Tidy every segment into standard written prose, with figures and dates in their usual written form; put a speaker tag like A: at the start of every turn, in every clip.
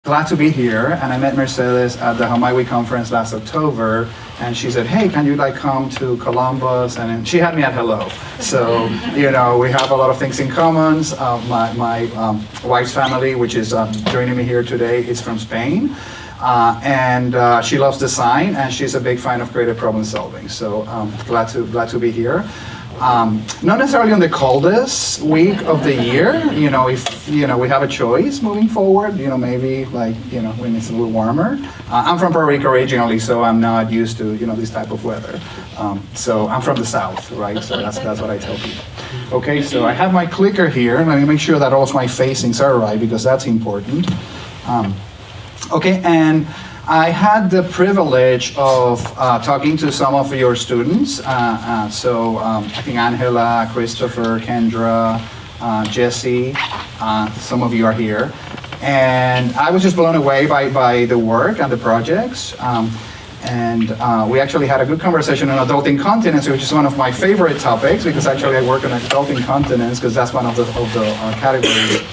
A: glad to be here, and I met Mercedes at the Hawaii conference last October, and she said, hey, can you come to Columbus? And then she had me at hello. So, we have a lot of things in common. My wife's family, which is joining me here today, is from Spain. And she loves design, and she's a big fan of creative problem solving. So glad to be here. Not necessarily on the coldest week of the year. If we have a choice moving forward, maybe when it's a little warmer. I'm from Puerto Rico originally, so I'm not used to this type of weather. So I'm from the south, right? So that's what I tell people. Okay, so I have my clicker here. Let me make sure that all of my facings are right because that's important. Okay, and I had the privilege of talking to some of your students. So I think Angela, Christopher, Kendra, Jesse, some of you are here. And I was just blown away by the work and the projects. And we actually had a good conversation on adult incontinence, which is one of my favorite topics, because actually I work on adult incontinence, because that's one of the categories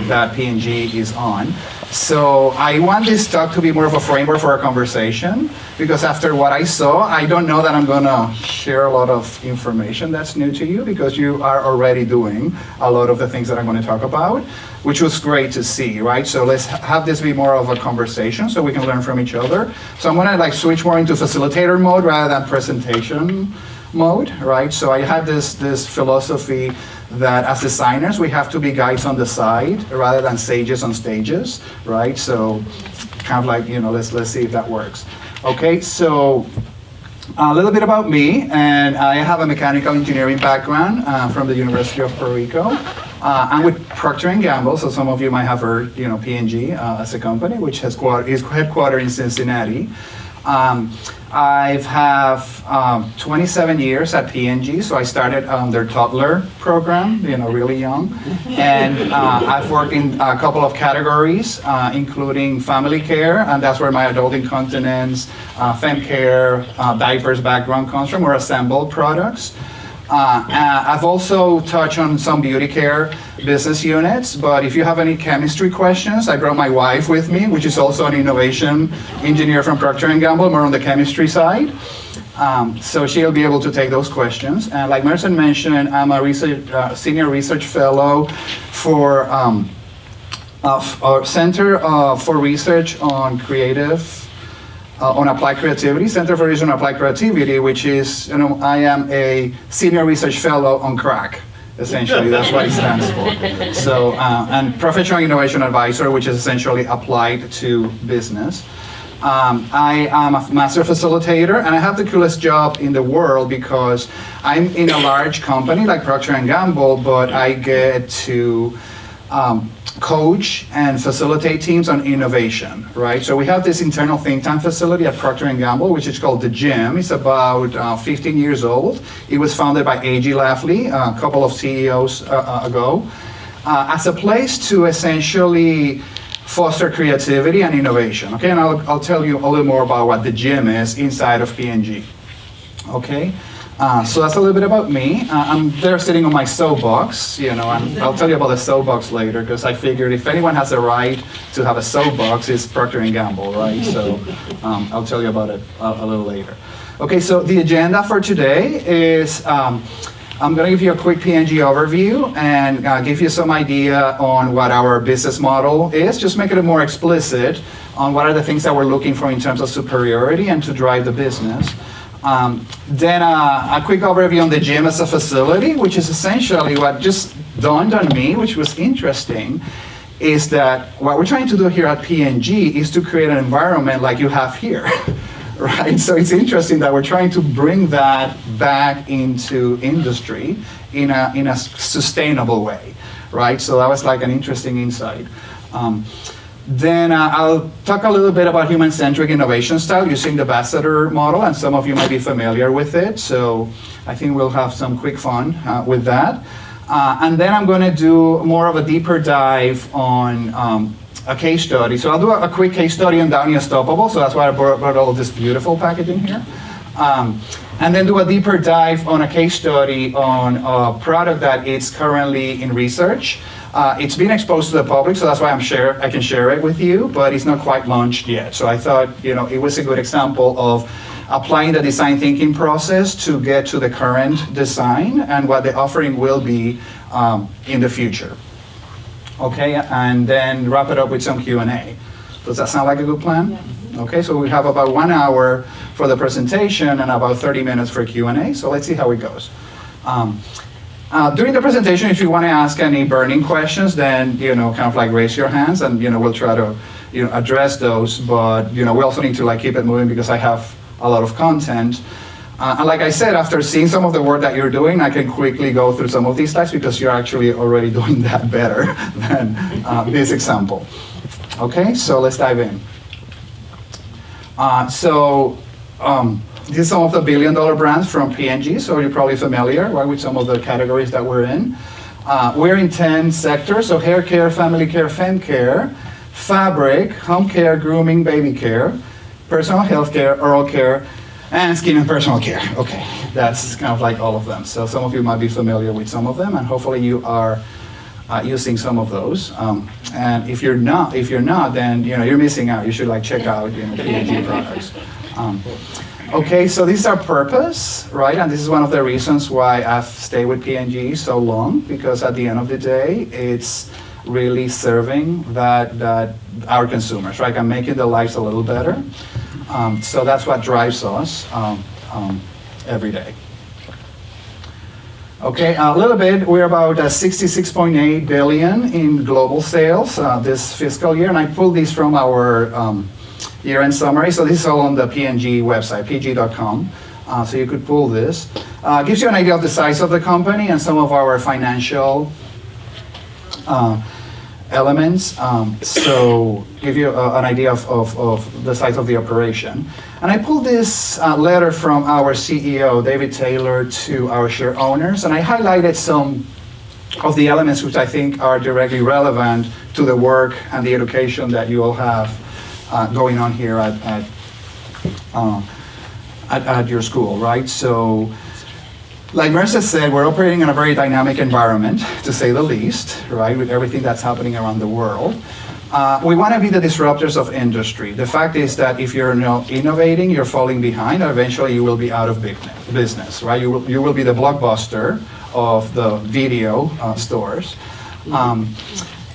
A: that P&G is on. So I want this talk to be more of a framework for our conversation, because after what I saw, I don't know that I'm going to share a lot of information that's new to you, because you are already doing a lot of the things that I'm going to talk about, which was great to see, right? So let's have this be more of a conversation so we can learn from each other. So I'm going to switch more into facilitator mode rather than presentation mode, right? So I had this philosophy that as designers, we have to be guides on the side rather than sages on stages, right? So kind of let's see if that works. Okay, so a little bit about me, and I have a mechanical engineering background from the University of Puerto Rico. I'm with Procter Gamble, so some of you might have heard, P&G as a company, which is headquartered in Cincinnati. I've have 27 years at P&G, so I started their toddler program, really young. And I've worked in a couple of categories, including family care, and that's where my adult incontinence, fem care, diapers background comes from, or assembled products. I've also touched on some beauty care business units, but if you have any chemistry questions, I brought my wife with me, which is also an innovation engineer from Procter Gamble, more on the chemistry side. So she'll be able to take those questions. And like Merson mentioned, I'm a senior research fellow for our Center for Research on on Applied Creativity, Center for Research on Applied Creativity, which is, I am a senior research fellow on crack, essentially. That's what it stands for. So, and professional innovation advisor, which is essentially applied to business. I am a master facilitator, and I have the coolest job in the world because I'm in a large company like Procter & Gamble, but I get to coach and facilitate teams on innovation, right? So we have this internal think tank facility at Procter & Gamble, which is called The Gym. It's about 15 years old. It was founded by A.G. Lafley, a couple of CEOs ago, as a place to essentially foster creativity and innovation, okay? And I'll tell you a little more about what The Gym is inside of P&G, okay? So that's a little bit about me. I'm there sitting on my soapbox, and I'll tell you about the soapbox later, because I figured if anyone has a right to have a soapbox, it's Procter & Gamble, right? So I'll tell you about it a little later. Okay, so the agenda for today is I'm going to give you a quick P&G overview and give you some idea on what our business model is, just make it more explicit on what are the things that we're looking for in terms of superiority and to drive the business. Then a quick overview on the gym as a facility, which is essentially what just dawned on me, which was interesting, is that what we're trying to do here at P&G is to create an environment like you have here, right? So it's interesting that we're trying to bring that back into industry in a sustainable way, right? So that was like an interesting insight. Then I'll talk a little bit about human-centric innovation style using the Ambassador model, and some of you might be familiar with it, so I think we'll have some quick fun with that. And then I'm going to do more of a deeper dive on a case study. So I'll do a quick case study on Downy Unstoppable, so that's why I brought all this beautiful packaging here. And then do a deeper dive on a case study on a product that is currently in research It's been exposed to the public, so that's why I can share it with you, but it's not quite launched yet. So I thought, it was a good example of applying the design thinking process to get to the current design and what the offering will be in the future. Okay, and then wrap it up with some Q&A. Does that sound like a good plan?
B: Yes.
A: Okay, so we have about 1 hour for the presentation and about 30 minutes for Q&A, so let's see how it goes. During the presentation, if you want to ask any burning questions, then, kind of like raise your hands and, we'll try to, address those, but, we also need to keep it moving because I have a lot of content. And like I said, after seeing some of the work that you're doing, I can quickly go through some of these slides because you're actually already doing that better than this example. Okay, so let's dive in. These are some of the billion-dollar brands from P&G, so you're probably familiar, right, with some of the categories that we're in. We're in 10 sectors, so hair care, family care, fem care, fabric, home care, grooming, baby care, personal health care, oral care, and skin and personal care. Okay, that's kind of like all of them. So some of you might be familiar with some of them, and hopefully you are using some of those. And if you're not, then you're missing out. You should check out P&G products. Okay, so this is our purpose, right? And this is one of the reasons why I've stayed with P&G so long, because at the end of the day, it's really serving that our consumers, right? And making their lives a little better. So that's what drives us every day. Okay, a little bit, we're about 66.8 billion in global sales this fiscal year, and I pulled these from our year-end summary. So this is all on the P&G website, pg.com. So you could pull this. Gives you an idea of the size of the company and some of our financial elements. So give you an idea of the size of the operation. And I pulled this letter from our CEO, David Taylor, to our share owners, and I highlighted some of the elements which I think are directly relevant to the work and the education that you all have going on here at your school, right? So, like Mercer said, we're operating in a very dynamic environment, to say the least, right, with everything that's happening around the world. We want to be the disruptors of industry. The fact is that if you're not innovating, you're falling behind, and eventually you will be out of business, right? You will be the Blockbuster of the video stores.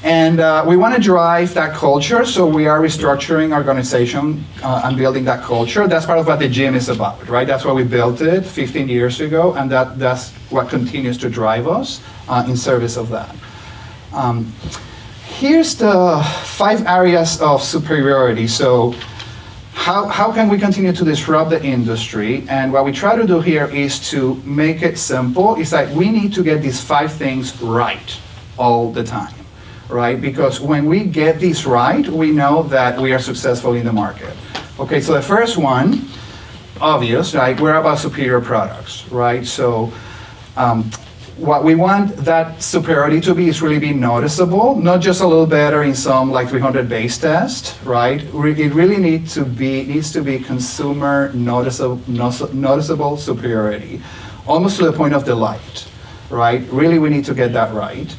A: And we want to drive that culture, so we are restructuring our organization and building that culture. That's part of what the gym is about, right? That's why we built it 15 years ago, and that's what continues to drive us in service of that. Here's the 5 areas of superiority. So how can we continue to disrupt the industry? And what we try to do here is to make it simple. It's like we need to get these 5 things right all the time. Right? Because when we get these right, we know that we are successful in the market. Okay, so the first one, obvious, right? We're about superior products, right? So what we want that superiority to be is really be noticeable, not just a little better in some 300 base test, right? It really needs to be consumer noticeable superiority, almost to the point of delight, right? Really, we need to get that right.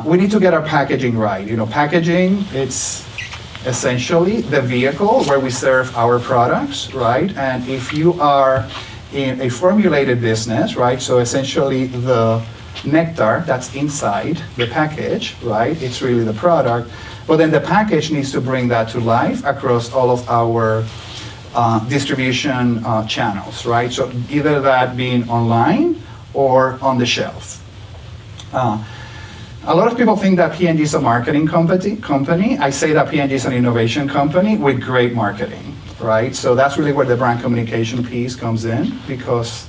A: We need to get our packaging right. Packaging, it's essentially the vehicle where we serve our products, right? And if you are in a formulated business, right, so essentially the nectar that's inside the package, right, it's really the product, but then the package needs to bring that to life across all of our distribution channels, right? So either that being online or on the shelf. A lot of people think that P&G is a marketing company. I say that P&G is an innovation company with great marketing, right? So that's really where the brand communication piece comes in, because,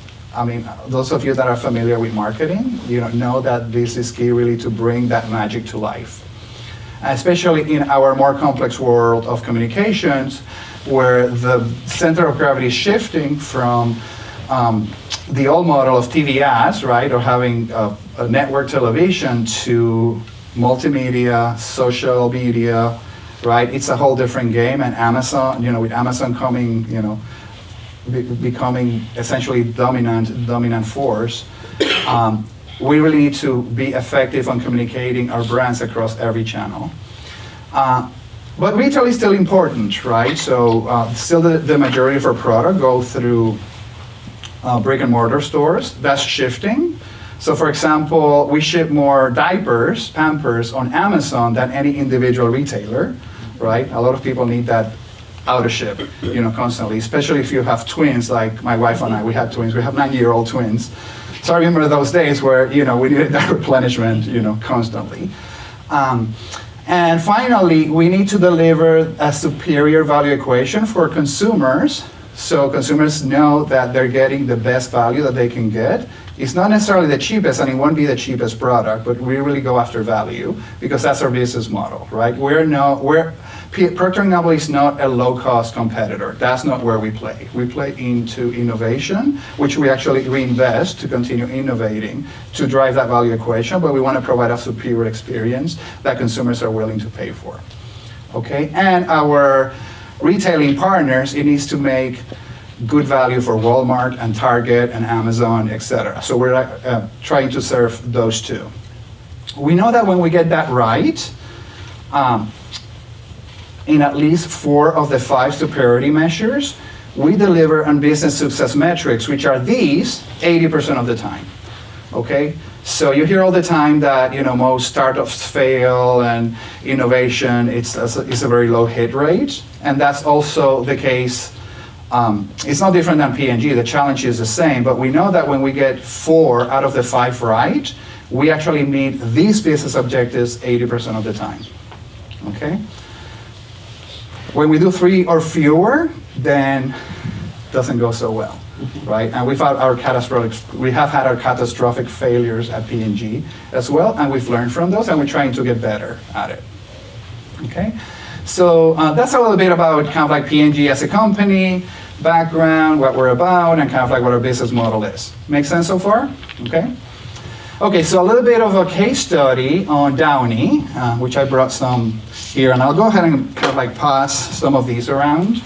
A: those of you that are familiar with marketing, know that this is key really to bring that magic to life. Especially in our more complex world of communications, where the center of gravity is shifting from the old model of TV ads, right, or having a network television, to multimedia, social media, right? It's a whole different game, and Amazon, with Amazon coming, becoming essentially dominant force, we really need to be effective on communicating our brands across every channel. But retail is still important, right? So still the majority of our product go through brick and mortar stores. That's shifting. So for example, we ship more diapers, Pampers on Amazon than any individual retailer, right? A lot of people need that auto ship, constantly, especially if you have twins, like my wife and I, we had twins. We have 9-year-old twins. So I remember those days where, we needed that replenishment, constantly. And finally, we need to deliver a superior value equation for consumers, so consumers know that they're getting the best value that they can get. It's not necessarily the cheapest, and it won't be the cheapest product, but we really go after value because that's our business model, right? Procter Gamble is not a low-cost competitor. That's not where we play. We play into innovation, which we actually reinvest to continue innovating to drive that value equation, but we want to provide a superior experience that consumers are willing to pay for, okay? And our retailing partners, it needs to make good value for Walmart and Target and Amazon, etc. So we're trying to serve those two. We know that when we get that right, in at least 4 of the 5 superiority measures, we deliver on business success metrics, which are these 80% of the time, okay? So you hear all the time that most startups fail and innovation, it's a very low hit rate, and that's also the case. It's not different than P&G, the challenge is the same, but we know that when we get 4 out of the 5 right, we actually meet these business objectives 80% of the time, okay? When we do 3 or fewer, then it doesn't go so well, right? And we have had our catastrophic failures at P&G as well, and we've learned from those, and we're trying to get better at it, okay? So that's a little bit about kind of like P&G as a company, background, what we're about, and kind of like what our business model is. Make sense so far? Okay. Okay, so a little bit of a case study on Downy, which I brought some here, and I'll go ahead and kind of like pass some of these around.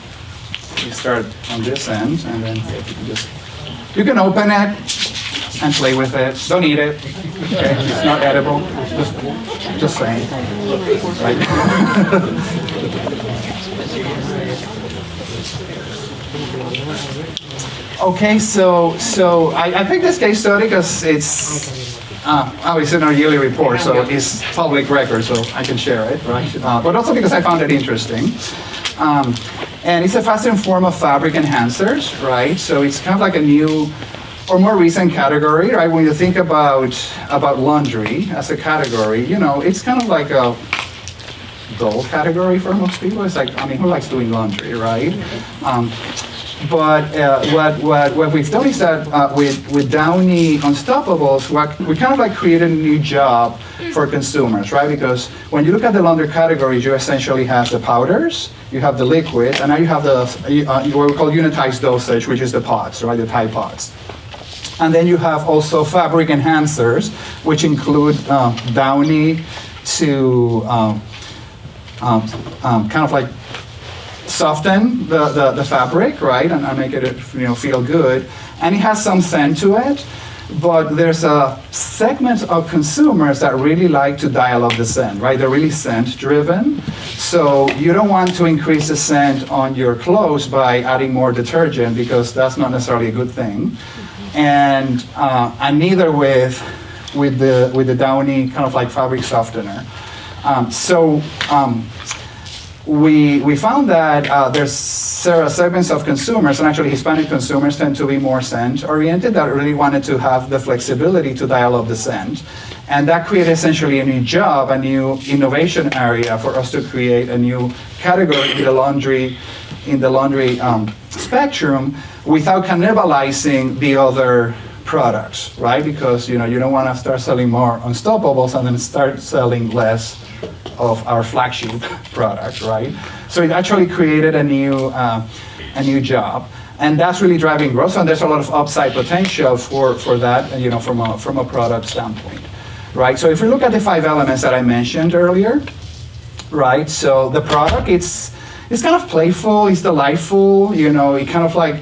A: You start on this end, and then you can open it and play with it. Don't eat it. Okay, it's not edible. Just saying. Right. Okay, so I picked this case study because it's in our yearly report, so it's public record, so I can share it, right? But also because I found it interesting. And it's a faster form of fabric enhancers, right? So it's kind of like a new or more recent category, right? When you think about laundry as a category, it's kind of like a dull category for most people. It's like, who likes doing laundry, right? But what we've done is that with Downy Unstoppables, we kind of like created a new job for consumers, right? Because when you look at the laundry categories, you essentially have the powders, you have the liquid, and now you have the what we call unitized dosage, which is the pods, right? The Tide pods. And then you have also fabric enhancers, which include Downy to kind of like soften the fabric, right, and make it feel good. And it has some scent to it, but there's a segment of consumers that really like to dial up the scent, right? They're really scent driven. So you don't want to increase the scent on your clothes by adding more detergent, because that's not necessarily a good thing. And neither with the Downy kind of like fabric softener. We found that there's segments of consumers, and actually Hispanic consumers tend to be more scent-oriented, that really wanted to have the flexibility to dial up the scent. And that created essentially a new job, a new innovation area for us to create a new category in the laundry spectrum without cannibalizing the other products, right? Because you don't want to start selling more Unstoppables and then start selling less of our flagship product, right? So it actually created a new job, and that's really driving growth. And there's a lot of upside potential for that, from a product standpoint, right? So if we look at the 5 elements that I mentioned earlier, right? So the product, it's kind of playful, it's delightful, it kind of like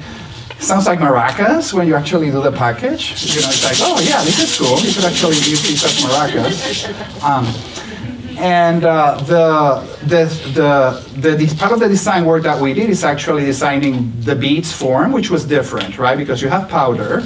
A: sounds like maracas when you actually do the package. It's like, oh yeah, this is cool. You could actually use these as maracas. And the part of the design work that we did is actually designing the beads form, which was different, right? Because you have powder,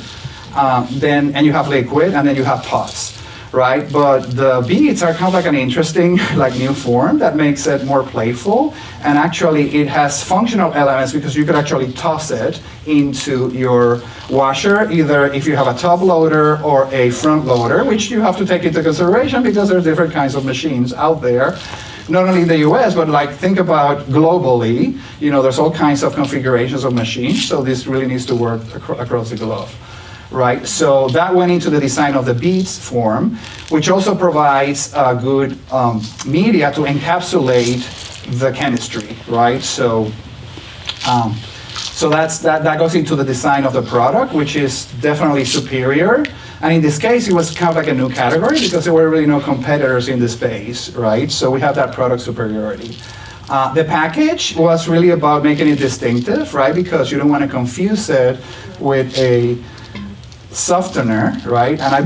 A: and you have liquid, and then you have pods, right? But the beads are kind of like an interesting, like new form that makes it more playful. And actually, it has functional elements because you could actually toss it into your washer, either if you have a top loader or a front loader, which you have to take into consideration because there's different kinds of machines out there. Not only in the US, but like think about globally, there's all kinds of configurations of machines, so this really needs to work across the globe. Right, so that went into the design of the beads form, which also provides a good media to encapsulate the chemistry, right? So that goes into the design of the product, which is definitely superior. And in this case, it was kind of like a new category because there were really no competitors in the space, right? So we have that product superiority. The package was really about making it distinctive, right? Because you don't want to confuse it with a softener, right? And I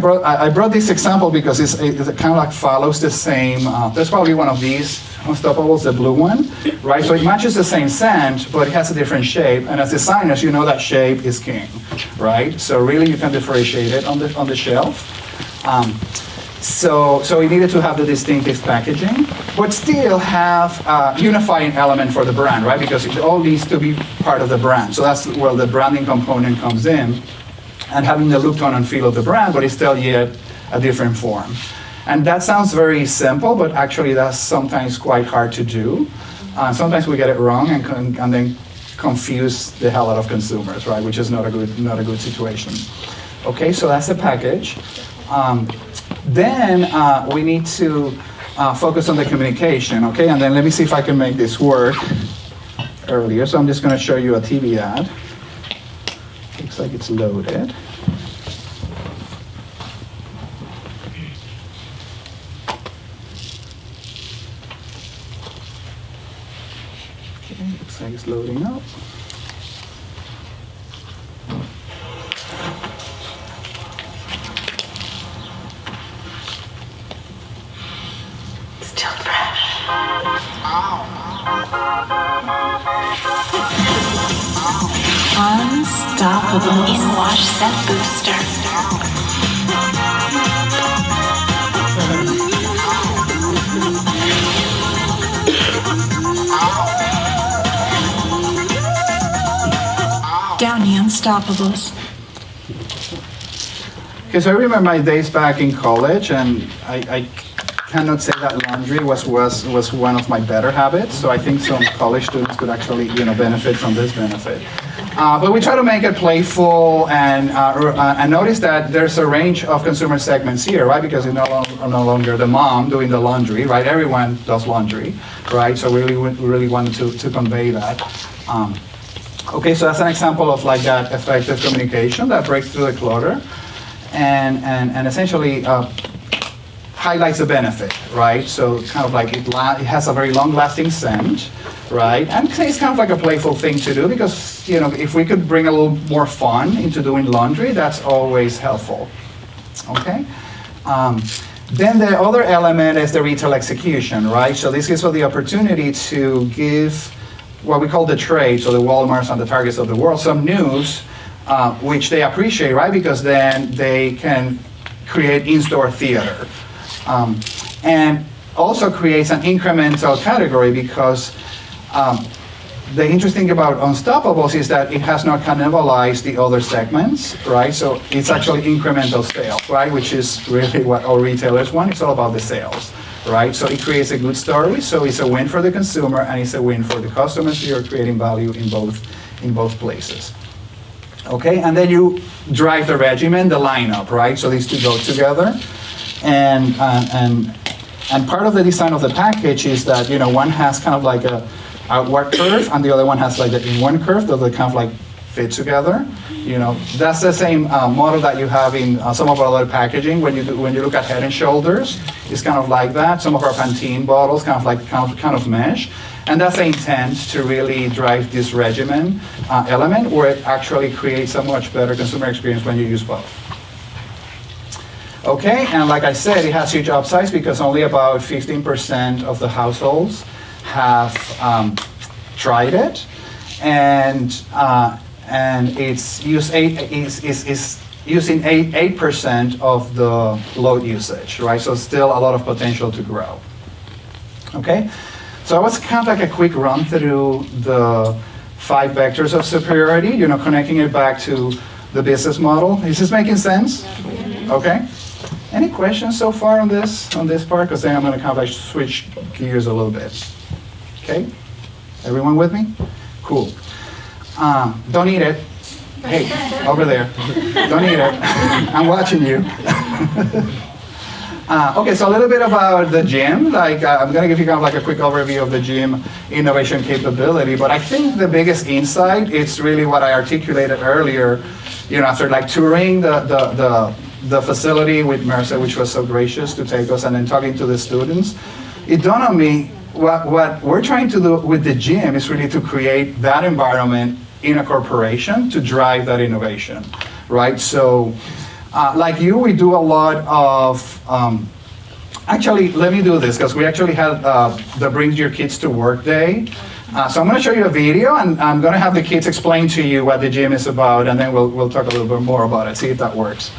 A: brought this example because it kind of like follows the same, there's probably one of these Unstoppables, the blue one, right? So it matches the same scent, but it has a different shape. And as designers, you know that shape is king, right? So really you can differentiate it on the shelf. So we needed to have the distinctive packaging, but still have a unifying element for the brand, right? Because it all needs to be part of the brand. So that's where the branding component comes in. And having the look, tone, and feel of the brand, but it's still yet a different form. And that sounds very simple, but actually that's sometimes quite hard to do. Sometimes we get it wrong and then confuse the hell out of consumers, right? Which is not a good situation. Okay, so that's the package. Then we need to focus on the communication, okay? And then let me see if I can make this work earlier. So I'm just going to show you a TV ad. Looks like it's loaded. Okay, looks like it's loading up.
B: Still fresh. Unstoppable in-wash scent booster. Downy Unstoppables.
A: Okay, so I remember my days back in college, and I cannot say that laundry was one of my better habits. So I think some college students could actually benefit from this benefit. But we try to make it playful and notice that there's a range of consumer segments here, right? Because you're no longer the mom doing the laundry, right? Everyone does laundry, right? So we really wanted to convey that. Okay, so that's an example of like that effective communication that breaks through the clutter and essentially highlights the benefit, right? So kind of like it has a very long-lasting scent, right? And it's kind of like a playful thing to do because, if we could bring a little more fun into doing laundry, that's always helpful, okay? Then the other element is the retail execution, right? So this gives us the opportunity to give what we call the trade, so the Walmarts and the Targets of the world, some news, which they appreciate, right? Because then they can create in-store theater. And also creates an incremental category because the interesting thing about Unstoppables is that it has not cannibalized the other segments, right? So it's actually incremental sales, right? Which is really what all retailers want. It's all about the sales, right? So it creates a good story. So it's a win for the consumer and it's a win for the customers. So you're creating value in both places. Okay, and then you drive the regimen, the lineup, right? So these two go together. And part of the design of the package is that, one has kind of like a outward curve and the other one has like the inward curve, that they kind of like fit together. That's the same model that you have in some of our other packaging. When you look at Head and Shoulders, it's kind of like that. Some of our Pantene bottles kind of mesh. And that's the intent, to really drive this regimen element, where it actually creates a much better consumer experience when you use both. Okay, and like I said, it has huge upsides because only about 15% of the households have tried it, and it's using 8% of the load usage, right? So still a lot of potential to grow. Okay, so that was kind of like a quick run through the 5 vectors of superiority, connecting it back to the business model. Is this making sense? Okay. Any questions so far on this part? Because then I'm going to kind of like switch gears a little bit. Okay? Everyone with me? Cool. Don't eat it. Hey, over there. Don't eat it. I'm watching you. Okay, so a little bit about the gym. I'm going to give you kind of like a quick overview of the gym innovation capability, but I think the biggest insight is really what I articulated earlier, after like touring the facility with Mercer, which was so gracious to take us, and then talking to the students. It dawned on me, what we're trying to do with the gym is really to create that environment in a corporation to drive that innovation, right? So, like you, we do a lot of, actually, let me do this, because we actually had the Bring Your Kids to Work Day. So I'm going to show you a video, and I'm going to have the kids explain to you what the gym is about, and then we'll talk a little bit more about it, see if that works.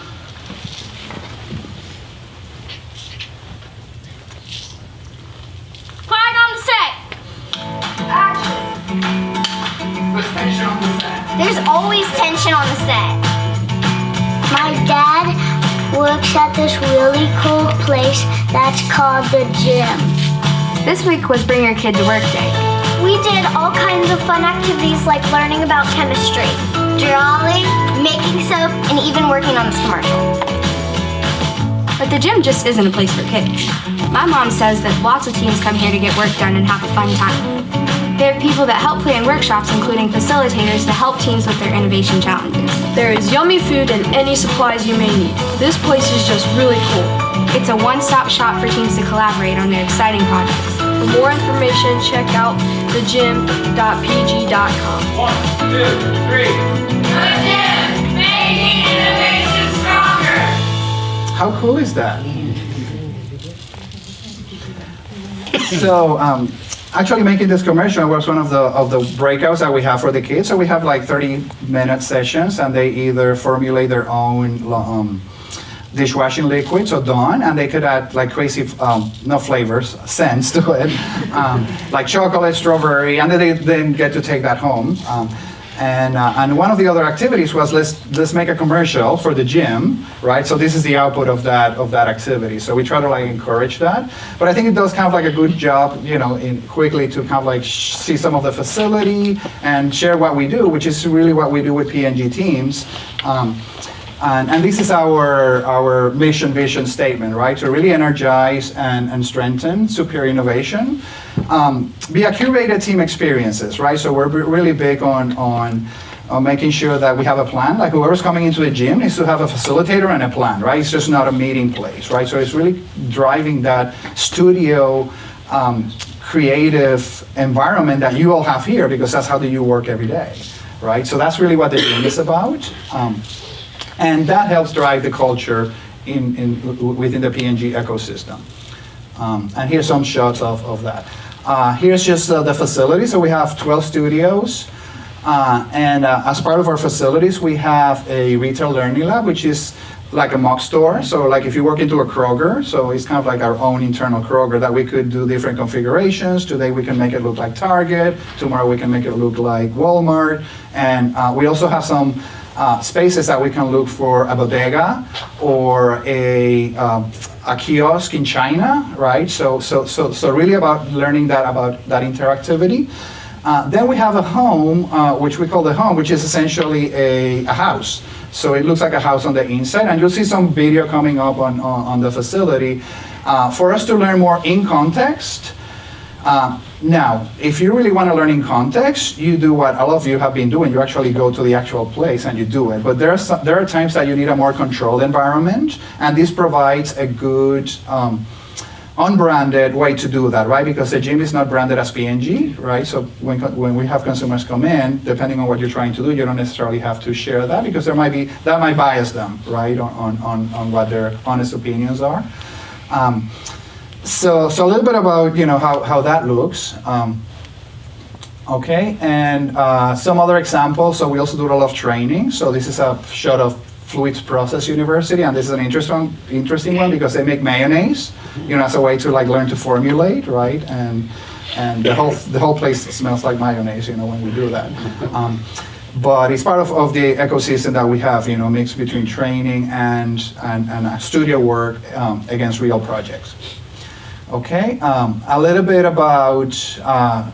C: There's always tension on the set. My dad works at this really cool place that's called the gym.
D: This week was Bring Your Kid to Work Day.
C: We did all kinds of fun activities like learning about chemistry, drawing, making soap, and even working on this commercial.
D: But the gym just isn't a place for kids. My mom says that lots of teens come here to get work done and have a fun time. They have people that help plan workshops, including facilitators, to help teens with their innovation challenges.
E: There is yummy food and any supplies you may need. This place is just really cool.
D: It's a one-stop shop for teens to collaborate on their exciting projects.
E: For more information, check out thegym.pg.com.
F: 1, 2, 3. The gym, making innovation stronger.
A: How cool is that? So, actually making this commercial was one of the breakouts that we have for the kids. So we have like 30-minute sessions, and they either formulate their own dishwashing liquid, so Dawn, and they could add like crazy, no flavors, scents to it, like chocolate, strawberry, and then they then get to take that home. And one of the other activities was let's make a commercial for the gym, right? So this is the output of that activity. So we try to like encourage that, but I think it does kind of like a good job, in quickly to kind of like see some of the facility and share what we do, which is really what we do with P&G teams. And this is our mission vision statement, right? To really energize and strengthen superior innovation. Be a curated team experiences, right? So we're really big on making sure that we have a plan. Like whoever's coming into the gym needs to have a facilitator and a plan, right? It's just not a meeting place, right? So it's really driving that studio creative environment that you all have here, because that's how do you work every day, right? So that's really what the gym is about. And that helps drive the culture within the P&G ecosystem. And here's some shots of that. Here's just the facility. So we have 12 studios. And as part of our facilities, we have a retail learning lab, which is like a mock store. So like if you work into a Kroger, so it's kind of like our own internal Kroger that we could do different configurations. Today we can make it look like Target. Tomorrow we can make it look like Walmart. And we also have some spaces that we can look for a bodega or a kiosk in China, right? So really about learning about that interactivity. Then we have a home, which we call the home, which is essentially a house. So it looks like a house on the inside, and you'll see some video coming up on the facility for us to learn more in context. Now, if you really want to learn in context, you do what all of you have been doing. You actually go to the actual place and you do it. But there are times that you need a more controlled environment, and this provides a good unbranded way to do that, right? Because the gym is not branded as P&G, right? So when we have consumers come in, depending on what you're trying to do, you don't necessarily have to share that because that might bias them, right, on what their honest opinions are. So a little bit about how that looks. Okay, and some other examples. So we also do a lot of training. So this is a shot of Fluids Process University, and this is an interesting one because they make mayonnaise, as a way to learn to formulate, right? And the whole place smells like mayonnaise, when we do that. But it's part of the ecosystem that we have, mixed between training and studio work against real projects. Okay, a little bit about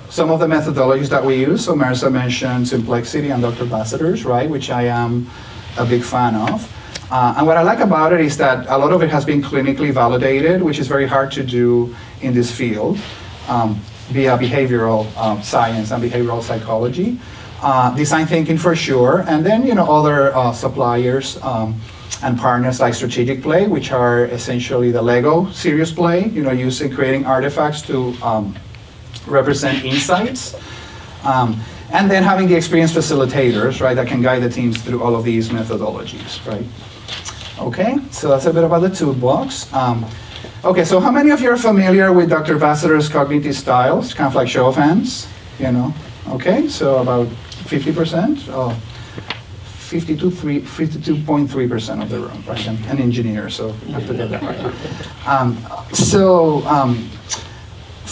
A: some of the methodologies that we use. So Marissa mentioned Simplexity and Dr. Basseter's, right, which I am a big fan of. And what I like about it is that a lot of it has been clinically validated, which is very hard to do in this field via behavioral science and behavioral psychology. Design thinking for sure, and then other suppliers and partners like Strategic Play, which are essentially the Lego serious play, used in creating artifacts to represent insights. And then having the experienced facilitators, right, that can guide the teams through all of these methodologies, right? Okay, so that's a bit about the toolbox. Okay, so how many of you are familiar with Dr. Basseter's cognitive styles? Kind of like show of hands, Okay, so about 50%, 52.3% of the room, right? An engineer, so you have to get that right.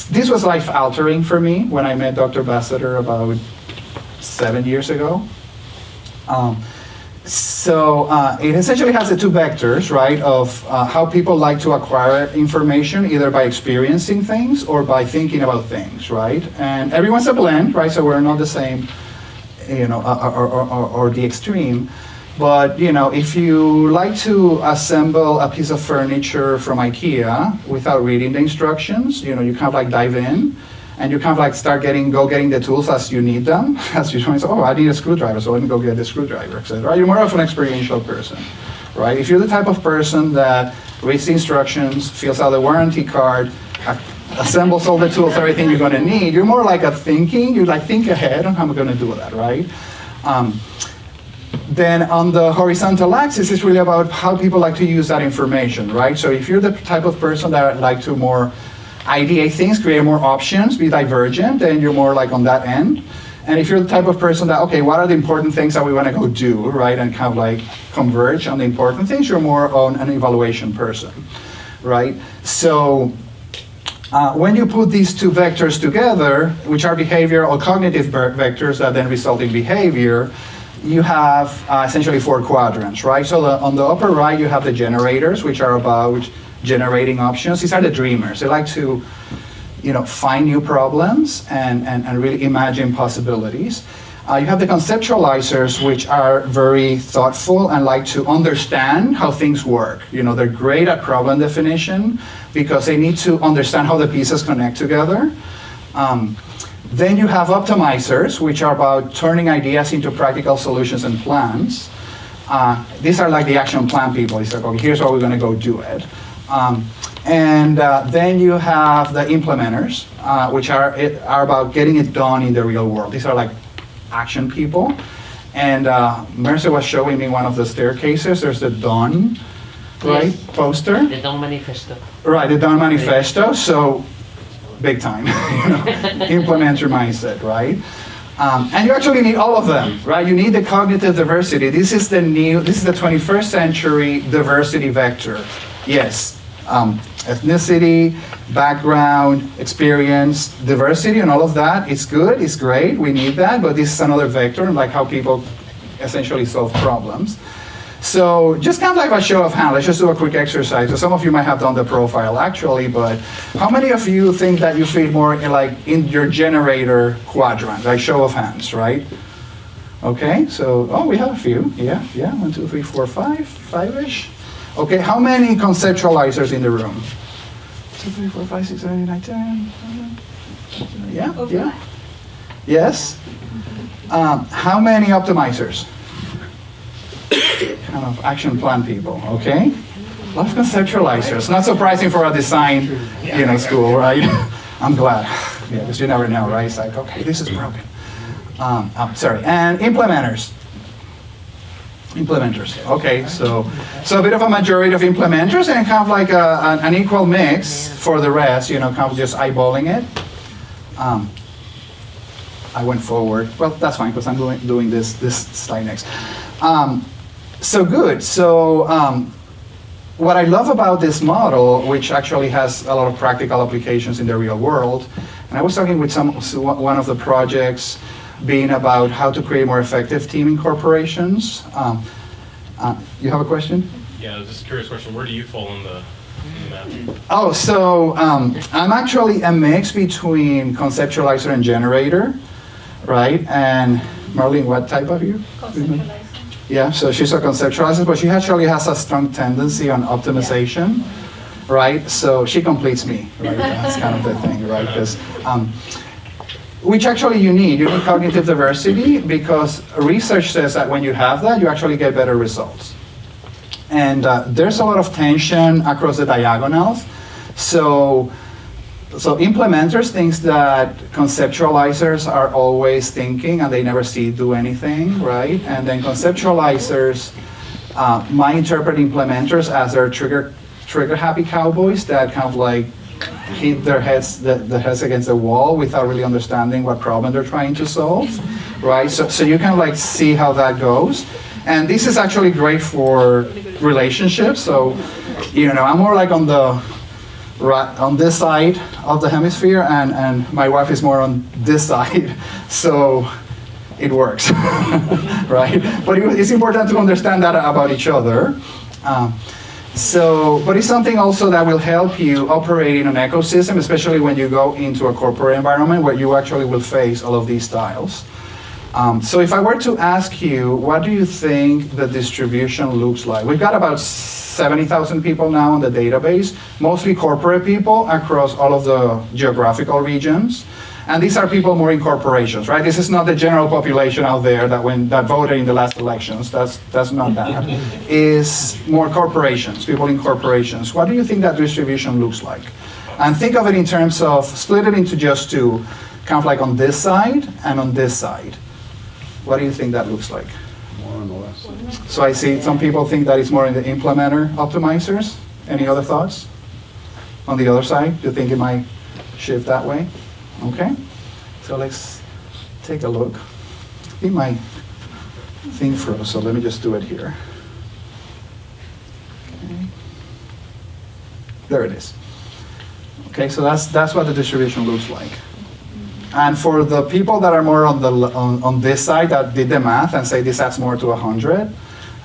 A: This was life-altering for me when I met Dr. Basseter about 7 years ago. It essentially has the two vectors, right, of how people like to acquire information, either by experiencing things or by thinking about things, right? And everyone's a blend, right? So we're not the same, or the extreme. But, if you like to assemble a piece of furniture from IKEA without reading the instructions, you kind of dive in. And you kind of start getting the tools as you need them. As you say, I need a screwdriver, so let me go get the screwdriver, etc. You're more of an experiential person, right? If you're the type of person that reads the instructions, fills out the warranty card, assembles all the tools, everything you're going to need, you're more like a thinking. You think ahead on how I'm going to do that, right? Then on the horizontal axis, it's really about how people like to use that information, right? So if you're the type of person that like to more ideate things, create more options, be divergent, then you're more on that end. And if you're the type of person that, okay, what are the important things that we want to go do, right, and kind of converge on the important things, you're more on an evaluation person, right? So when you put these two vectors together, which are behavioral or cognitive vectors that then result in behavior, you have essentially 4 quadrants, right? So on the upper right, you have the generators, which are about generating options. These are the dreamers. They like to, find new problems and really imagine possibilities. You have the conceptualizers, which are very thoughtful and like to understand how things work. They're great at problem definition because they need to understand how the pieces connect together. Then you have optimizers, which are about turning ideas into practical solutions and plans. These are like the action plan people. It's like, okay, here's how we're going to go do it. Then you have the implementers, which are about getting it done in the real world. These are like action people. And Mercer was showing me one of the staircases. There's the Dawn, right, poster.
G: The Dawn Manifesto.
A: Right, the Dawn Manifesto. So big time, implement your mindset, right? And you actually need all of them, right? You need the cognitive diversity. This is the 21st century diversity vector. Yes, ethnicity, background, experience, diversity, and all of that. It's good, it's great, we need that, but this is another vector, like how people essentially solve problems. So just kind of like a show of hands, let's just do a quick exercise. So some of you might have done the profile actually, but how many of you think that you fit more in your generator quadrant, like show of hands, right? Okay, so, we have a few, yeah, 1, 2, 3, 4, 5-ish. Okay, how many conceptualizers in the room? 2, 3, 4, 5, 6, 7, 8, 9, 10. Yeah. Yes. How many optimizers? Kind of action plan people, okay? love conceptualizers. Not surprising for a design, school, right? I'm glad. Yeah, because you never know, right? It's like, okay, this is broken. Sorry, and implementers. Okay, so a bit of a majority of implementers and kind of like an equal mix for the rest, kind of just eyeballing it. I went forward. Well, that's fine because I'm doing this slide next. So good. So what I love about this model, which actually has a lot of practical applications in the real world, and I was talking with one of the projects being about how to create more effective team in corporations. You have a question?
G: Yeah, just a curious question. Where do you fall in the map?
A: Oh, so I'm actually a mix between conceptualizer and generator, right? And Marlene, what type of you?
H: Conceptualizer.
A: Yeah, so she's a conceptualizer, but she actually has a strong tendency on optimization, right? So she completes me, right? That's kind of the thing, right? Because which actually you need cognitive diversity because research says that when you have that, you actually get better results. And there's a lot of tension across the diagonals. So implementers think that conceptualizers are always thinking and they never do anything, right? And then conceptualizers might interpret implementers as their trigger happy cowboys that kind of like hit their heads against the wall without really understanding what problem they're trying to solve, right? So you can like see how that goes. And this is actually great for relationships. So, I'm more like on this side of the hemisphere and my wife is more on this side. So it works, right? But it's important to understand that about each other. But it's something also that will help you operate in an ecosystem, especially when you go into a corporate environment where you actually will face all of these styles. So if I were to ask you, what do you think the distribution looks like? We've got about 70,000 people now on the database, mostly corporate people across all of the geographical regions. And these are people more in corporations, right? This is not the general population out there that voted in the last elections. That's not that. Is more corporations, people in corporations. What do you think that distribution looks like? And think of it in terms of split it into just two, kind of like on this side and on this side. What do you think that looks like?
I: More on the left side.
A: So I see some people think that it's more in the implementer optimizers. Any other thoughts? On the other side, do you think it might shift that way? Okay, so let's take a look. I think my thing froze, so let me just do it here. Okay. There it is. Okay, so that's what the distribution looks like. And for the people that are more on this side that did the math and say this adds more to 100,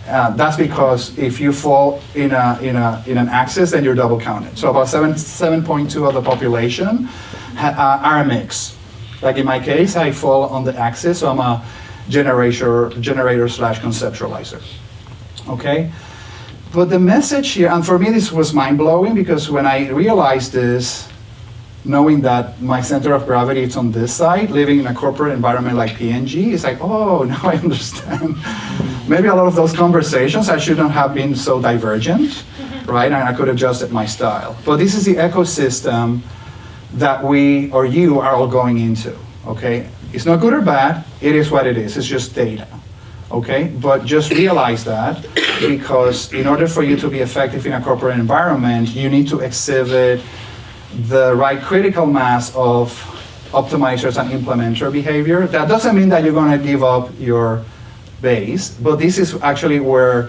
A: that's because if you fall in an axis, then you're double counted. So about 7.2 of the population are a mix. Like in my case, I fall on the axis, so I'm a generator/conceptualizer. Okay? But the message here, and for me this was mind-blowing because when I realized this, knowing that my center of gravity is on this side, living in a corporate environment like P&G, it's like, oh, now I understand. Maybe a lot of those conversations, I shouldn't have been so divergent, right? And I could have adjusted my style. But this is the ecosystem that we or you are all going into, okay? It's not good or bad, it is what it is, it's just data, okay? But just realize that because in order for you to be effective in a corporate environment, you need to exhibit the right critical mass of optimizers and implementer behavior. That doesn't mean that you're gonna give up your base, but this is actually where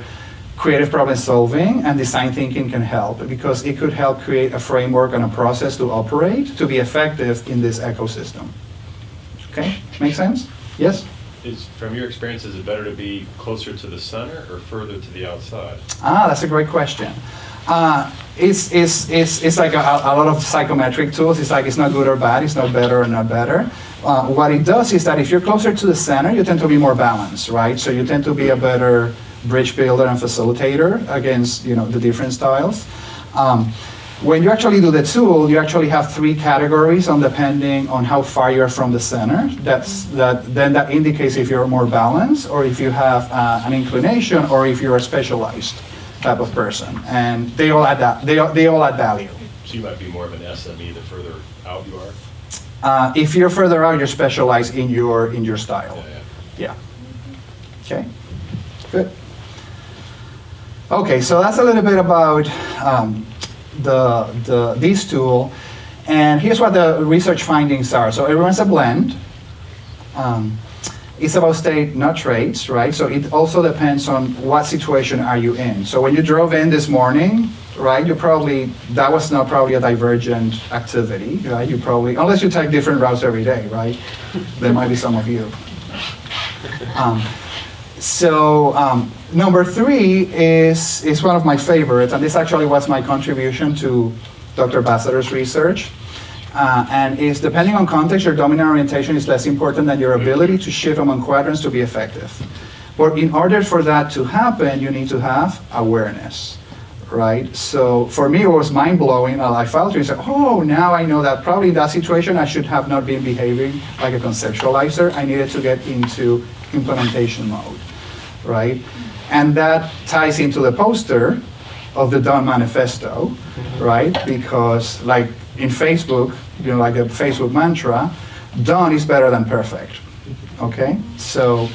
A: creative problem solving and design thinking can help because it could help create a framework and a process to operate to be effective in this ecosystem. Okay, make sense? Yes?
G: From your experience, is it better to be closer to the center or further to the outside?
A: That's a great question. It's like a lot of psychometric tools. It's like it's not good or bad, it's not better or not better. What it does is that if you're closer to the center, you tend to be more balanced, right? So you tend to be a better bridge builder and facilitator against the different styles. When you actually do the tool, you actually have 3 categories depending on how far you're from the center. That indicates if you're more balanced or if you have an inclination or if you're specialized. type of person, and they all add that. They all add value.
G: So you might be more of an SME the further out you are?
A: If you're further out, you're specialized in your style.
G: Yeah.
A: Yeah. Okay. Good. Okay, so that's a little bit about this tool, and here's what the research findings are. So everyone's a blend. It's about state, not traits, right? So it also depends on what situation are you in. So when you drove in this morning, right, that was not probably a divergent activity, right? You probably, unless you take different routes every day, right? There might be some of you. Number 3 is one of my favorites, and this actually was my contribution to Dr. Basseder's research. And is depending on context, your dominant orientation is less important than your ability to shift among quadrants to be effective. But in order for that to happen, you need to have awareness, right? So for me, it was mind-blowing. I felt it and said, oh, now I know that probably in that situation, I should have not been behaving like a conceptualizer. I needed to get into implementation mode, right? And that ties into the poster of the Done Manifesto, right? Because like in Facebook, like a Facebook mantra, done is better than perfect, okay? So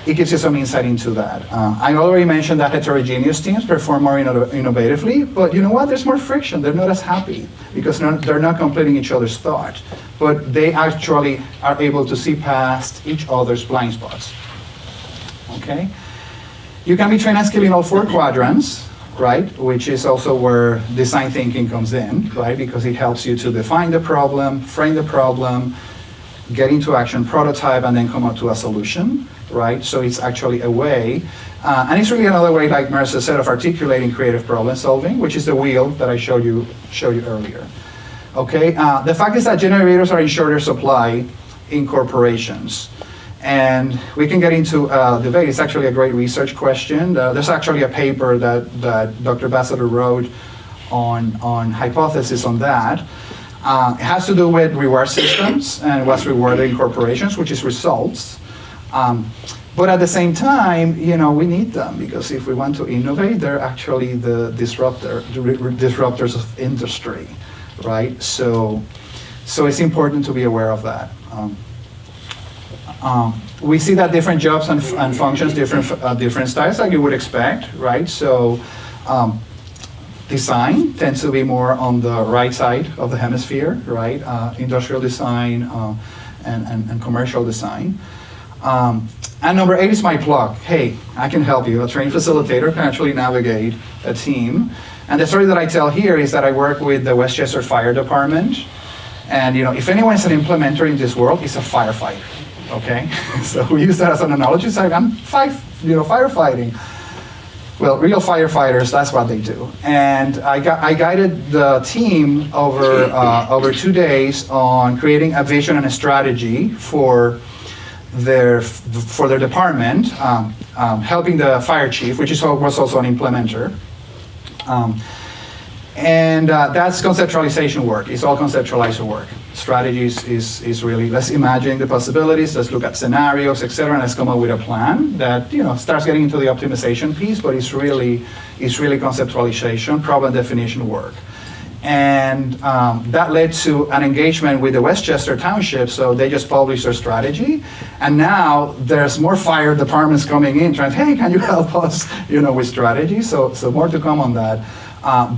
A: it gives you some insight into that. I already mentioned that heterogeneous teams perform more innovatively, but you know what? There's more friction. They're not as happy because they're not completing each other's thought, but they actually are able to see past each other's blind spots, okay? You can be trained and skilled in all 4 quadrants, right? Which is also where design thinking comes in, right? Because it helps you to define the problem, frame the problem, get into action, prototype, and then come up to a solution, right? So it's actually a way, and it's really another way, like Marissa said, of articulating creative problem solving, which is the wheel that I showed you earlier. Okay, the fact is that generators are in shorter supply in corporations. And we can get into debate. It's actually a great research question. There's actually a paper that Dr. Basseder wrote on hypothesis on that. It has to do with reward systems and what's rewarded in corporations, which is results. But at the same time, we need them because if we want to innovate, they're actually the disruptors of industry, right? So it's important to be aware of that. We see that different jobs and functions, different styles, like you would expect, right? So design tends to be more on the right side of the hemisphere, right? Industrial design and commercial design. And number 8 is my plug. Hey, I can help you. A trained facilitator can actually navigate a team. And the story that I tell here is that I work with the Westchester Fire Department. And if anyone is an implementer in this world, it's a firefighter. Okay, so we use that as an analogy. It's like I'm firefighting. Well, real firefighters, that's what they do. And I guided the team over 2 days on creating a vision and a strategy for their department, helping the fire chief, which was also an implementer. And that's conceptualization work. It's all conceptualizer work. Strategies is really, let's imagine the possibilities, let's look at scenarios, etc., and let's come up with a plan that starts getting into the optimization piece, but it's really conceptualization, problem definition work. And that led to an engagement with the Westchester Township, so they just published their strategy, and now there's more fire departments coming in trying, hey, can you help us, with strategy? So more to come on that.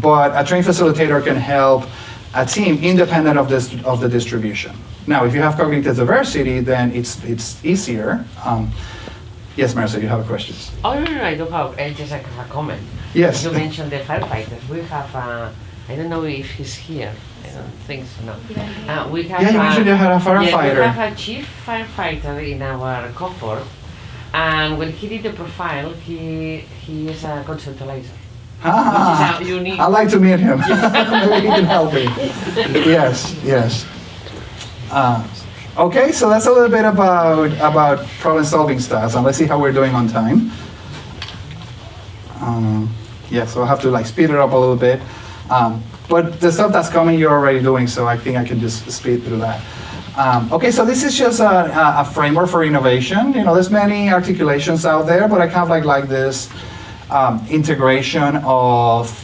A: But a trained facilitator can help a team independent of the distribution. Now, if you have cognitive diversity, then it's easier. Yes, Marissa, you have a question.
H: Oh, no, I don't have, just a comment.
A: Yes.
H: You mentioned the firefighters. We have, I don't know if he's here. I don't think so, no. We have
A: you mentioned you had a firefighter.
H: Yeah, we have a chief firefighter in our cohort, and when he did the profile, he is a conceptualizer.
A: Ah,
H: which is unique.
A: I'd like to meet him. Maybe he can help me. Yes. Okay, so that's a little bit about problem-solving styles, and let's see how we're doing on time. So I'll have to speed it up a little bit. But the stuff that's coming, you're already doing, so I think I can just speed through that. Okay, so this is just a framework for innovation. There's many articulations out there, but I kind of like this. integration of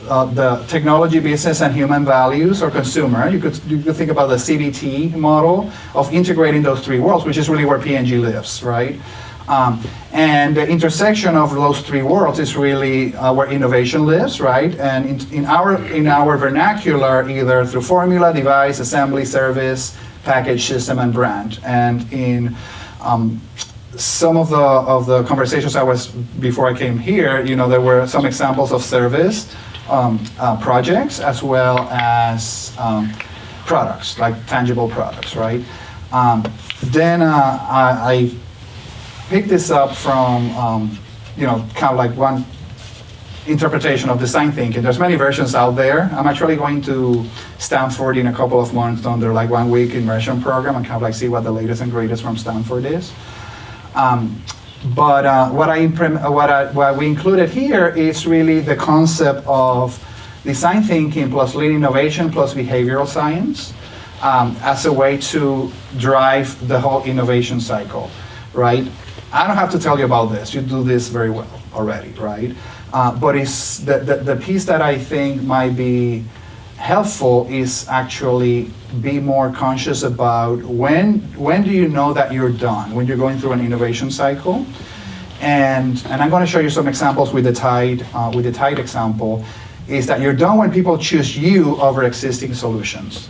A: the technology business and human values or consumer. You could think about the CBT model of integrating those three worlds, which is really where P&G lives, right? And the intersection of those three worlds is really where innovation lives, right? And in our vernacular, either through formula, device, assembly, service, package, system, and brand. And in some of the conversations I was before I came here, there were some examples of service projects as well as products, like tangible products, right? Then I picked this up from, kind of like one interpretation of design thinking. There's many versions out there. I'm actually going to Stanford in a couple of months under like 1 week immersion program and kind of like see what the latest and greatest from Stanford is. But what we included here is really the concept of design thinking plus lean innovation plus behavioral science as a way to drive the whole innovation cycle, right? I don't have to tell you about this. You do this very well already, right? But it's the piece that I think might be helpful is actually be more conscious about when do you know that you're done, when you're going through an innovation cycle. And I'm going to show you some examples with the Tide example, is that you're done when people choose you over existing solutions.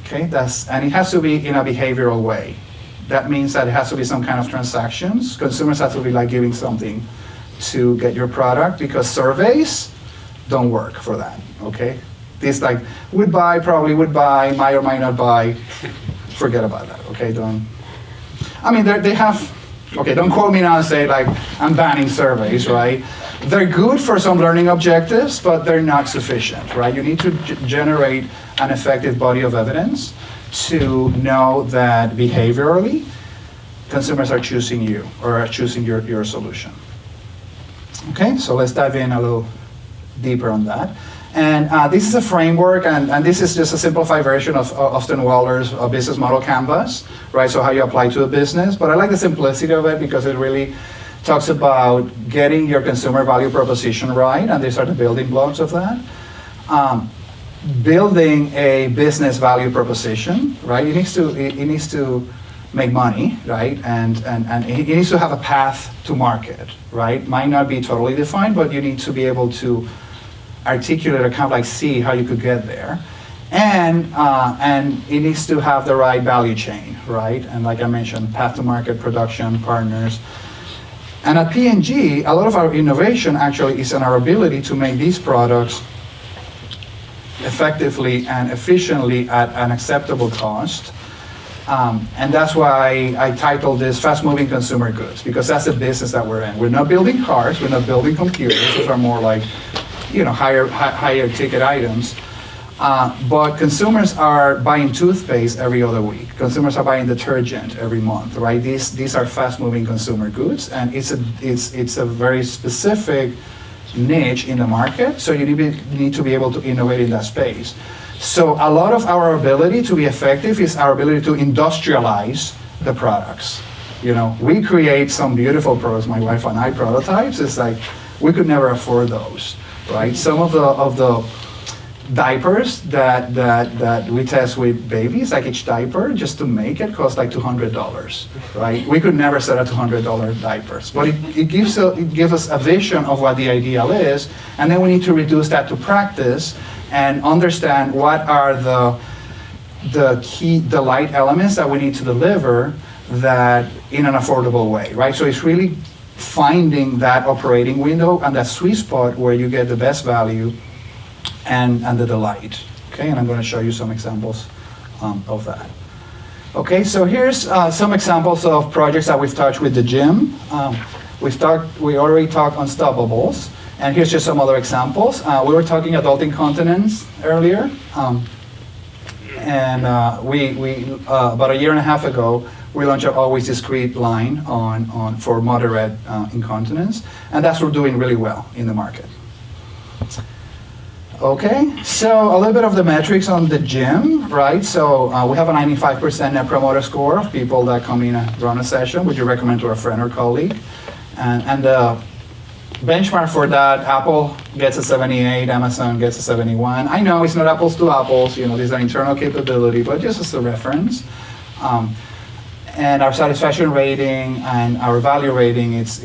A: Okay, and it has to be in a behavioral way. That means that it has to be some kind of transactions. Consumers have to be like giving something to get your product, because surveys don't work for that, okay? This like, would buy, probably would buy, might or might not buy, forget about that, okay? They have, okay, don't quote me now and say like, I'm banning surveys, right? They're good for some learning objectives, but they're not sufficient, right? You need to generate an effective body of evidence to know that behaviorally, consumers are choosing you or are choosing your solution. Okay, so let's dive in a little deeper on that. And this is a framework, and this is just a simplified version of Austin Waller's business model canvas, right? So how you apply to a business. But I like the simplicity of it because it really talks about getting your consumer value proposition right, and these are the building blocks of that. Building a business value proposition, right? It needs to make money, right? And it needs to have a path to market, right? Might not be totally defined, but you need to be able to articulate or kind of like see how you could get there. And it needs to have the right value chain, right? And like I mentioned, path to market, production, partners. And at P&G, a lot of our innovation actually is in our ability to make these products effectively and efficiently at an acceptable cost. And that's why I titled this Fast-Moving Consumer Goods, because that's the business that we're in. We're not building cars, we're not building computers, which are more like, higher ticket items. But consumers are buying toothpaste every other week. Consumers are buying detergent every month, right? These are fast-moving consumer goods, and it's a very specific niche in the market, so you need to be able to innovate in that space. So a lot of our ability to be effective is our ability to industrialize the products. We create some beautiful products, my wife and I, prototypes. It's like, we could never afford those, right? Some of the diapers that we test with babies, like each diaper, just to make it, costs like $200, right? We could never sell a $200 diapers, but it gives us a vision of what the ideal is, and then we need to reduce that to practice and understand what are the key delight elements that we need to deliver that in an affordable way, right? So it's really finding that operating window and that sweet spot where you get the best value and the delight, okay? And I'm going to show you some examples of that. Okay, so here's some examples of projects that we've touched with the gym. We already talked Unstoppables, and here's just some other examples. We were talking adult incontinence earlier, and we about a year and a half ago, we launched our Always Discreet line for moderate incontinence, and that's what we're doing really well in the market. Okay, so a little bit of the metrics on the gym, right? So we have a 95% net promoter score of people that come in and run a session, which you recommend to a friend or colleague. And the benchmark for that, Apple gets a 78, Amazon gets a 71. I know it's not apples to apples, you know, these are internal capability, but just as a reference. And our satisfaction rating and our value rating is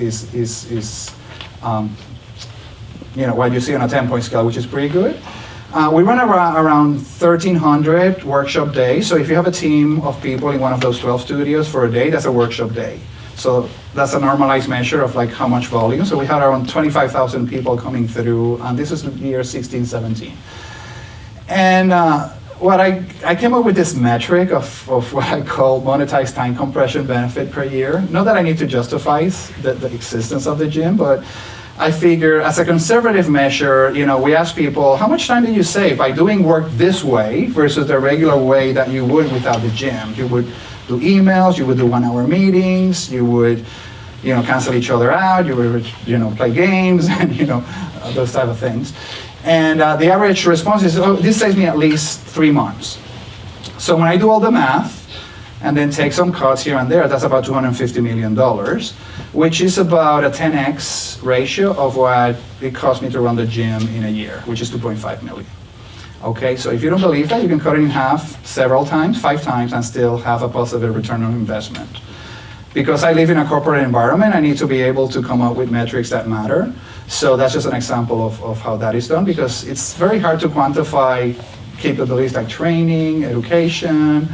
A: you know, what you see on a 10-point scale, which is pretty good. We run around 1,300 workshop days. So if you have a team of people in one of those 12 studios for a day, that's a workshop day. So that's a normalized measure of like how much volume. So we had around 25,000 people coming through, and this is the year 16, 17. And what I came up with this metric of what I call monetized time compression benefit per year. Not that I need to justify the existence of the gym, but I figure as a conservative measure, you know, we ask people, how much time do you save by doing work this way versus the regular way that you would without the gym? You would do emails, you would do 1-hour meetings, you would, you know, cancel each other out, you would, you know, play games and, you know, those type of things. And the average response is, oh, this saves me at least 3 months. So when I do all the math, and then take some cuts here and there, that's about $250 million, which is about a 10x ratio of what it cost me to run the gym in a year, which is 2.5 million. Okay, so if you don't believe that, you can cut it in half several times, 5 times, and still have a positive return on investment. Because I live in a corporate environment, I need to be able to come up with metrics that matter. So that's just an example of how that is done, because it's very hard to quantify capabilities like training, education.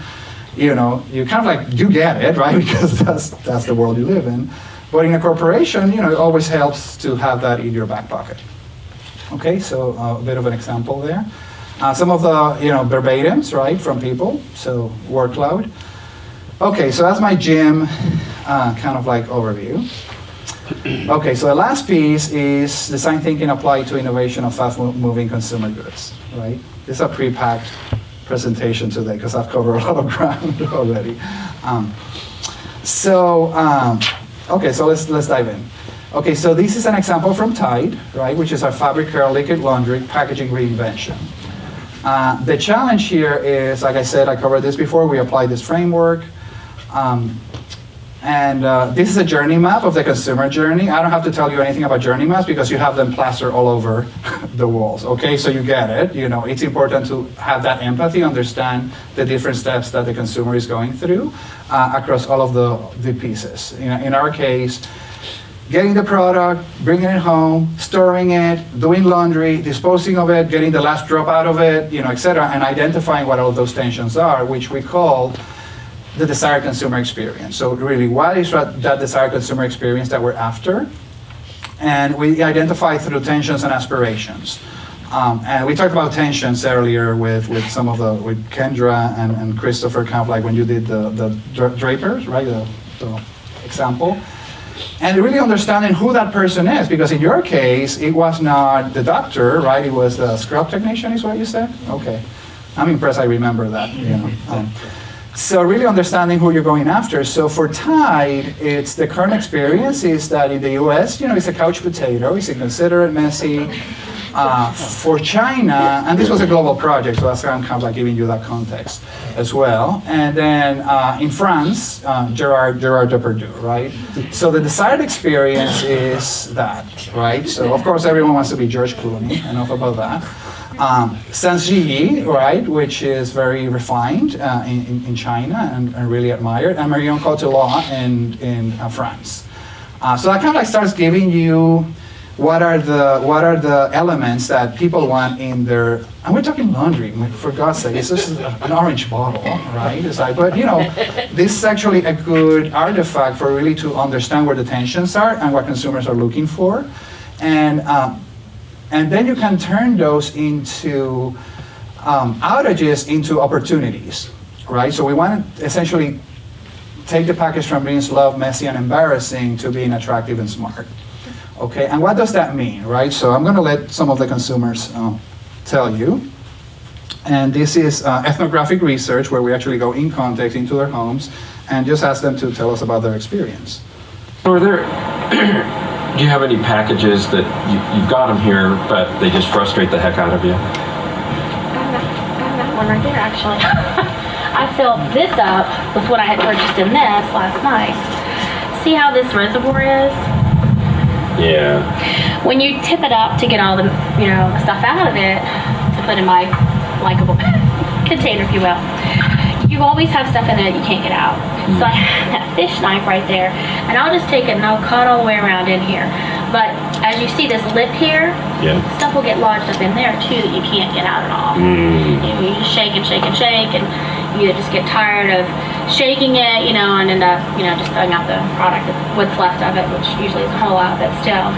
A: You know, you kind of like, you get it, right? Because that's the world you live in. But in a corporation, you know, it always helps to have that in your back pocket. Okay, so a bit of an example there. Some of the, you know, verbatims, right, from people, so Workload. Okay, so that's my gym kind of like overview. Okay, so the last piece is design thinking applied to innovation of fast-moving consumer goods, right? This is a pre-packed presentation today because I've covered a lot of ground already. Okay, so let's dive in. Okay, so this is an example from Tide, right, which is our fabric care liquid laundry packaging reinvention. The challenge here is, like I said, I covered this before, we applied this framework. This is a journey map of the consumer journey. I don't have to tell you anything about journey maps because you have them plastered all over the walls, okay? So you get it, you know, it's important to have that empathy, understand the different steps that the consumer is going through across all of the pieces. You know, in our case, getting the product, bringing it home, storing it, doing laundry, disposing of it, getting the last drop out of it, you know, et cetera, and identifying what all those tensions are, which we call the desired consumer experience. So really, what is that desired consumer experience that we're after? And we identify through tensions and aspirations. And we talked about tensions earlier with some of with Kendra and Christopher, kind of like when you did the drapers, right, the example. And really understanding who that person is, because in your case, it was not the doctor, right? It was the scrub technician, is what you said? Okay. I'm impressed I remember that, you know. So really understanding who you're going after. So for Tide, it's the current experience is that in the US, you know, it's a couch potato, it's inconsiderate, messy. For China, and this was a global project, so that's why I'm kind of like giving you that context as well. And then in France, Gerard Depardieu, right? So the desired experience is that, right? So of course everyone wants to be George Clooney, enough about that. Saint-Gilles, right, which is very refined in China and really admired, and Marion Cotillon in France. So that kind of like starts giving you what are the elements that people want in their, and we're talking laundry, for God's sake, it's just an orange bottle, right? It's like, but you know, this is actually a good artifact for really to understand where the tensions are and what consumers are looking for. And then you can turn those into outages into opportunities, right? So we want to essentially take the package from being slow, messy, and embarrassing to being attractive and smart. Okay, and what does that mean, right? So I'm going to let some of the consumers tell you. And this is ethnographic research where we actually go in context into their homes and just ask them to tell us about their experience.
I: Are there, do you have any packages that you've got them here, but they just frustrate the heck out of you?
J: I have that one right there, actually. I filled this up with what I had purchased in this last night. See how this reservoir is?
I: Yeah.
J: When you tip it up to get all the, stuff out of it, to put in my likable container, if you will, you always have stuff in there that you can't get out. So I have that fish knife right there, and I'll just take it and I'll cut all the way around in here. But as you see this lip here, stuff will get lodged up in there too that you can't get out at all. You just shake and shake and shake, and you just get tired of shaking it, and end up, just throwing out the product, what's left of it, which usually is a whole lot, but still.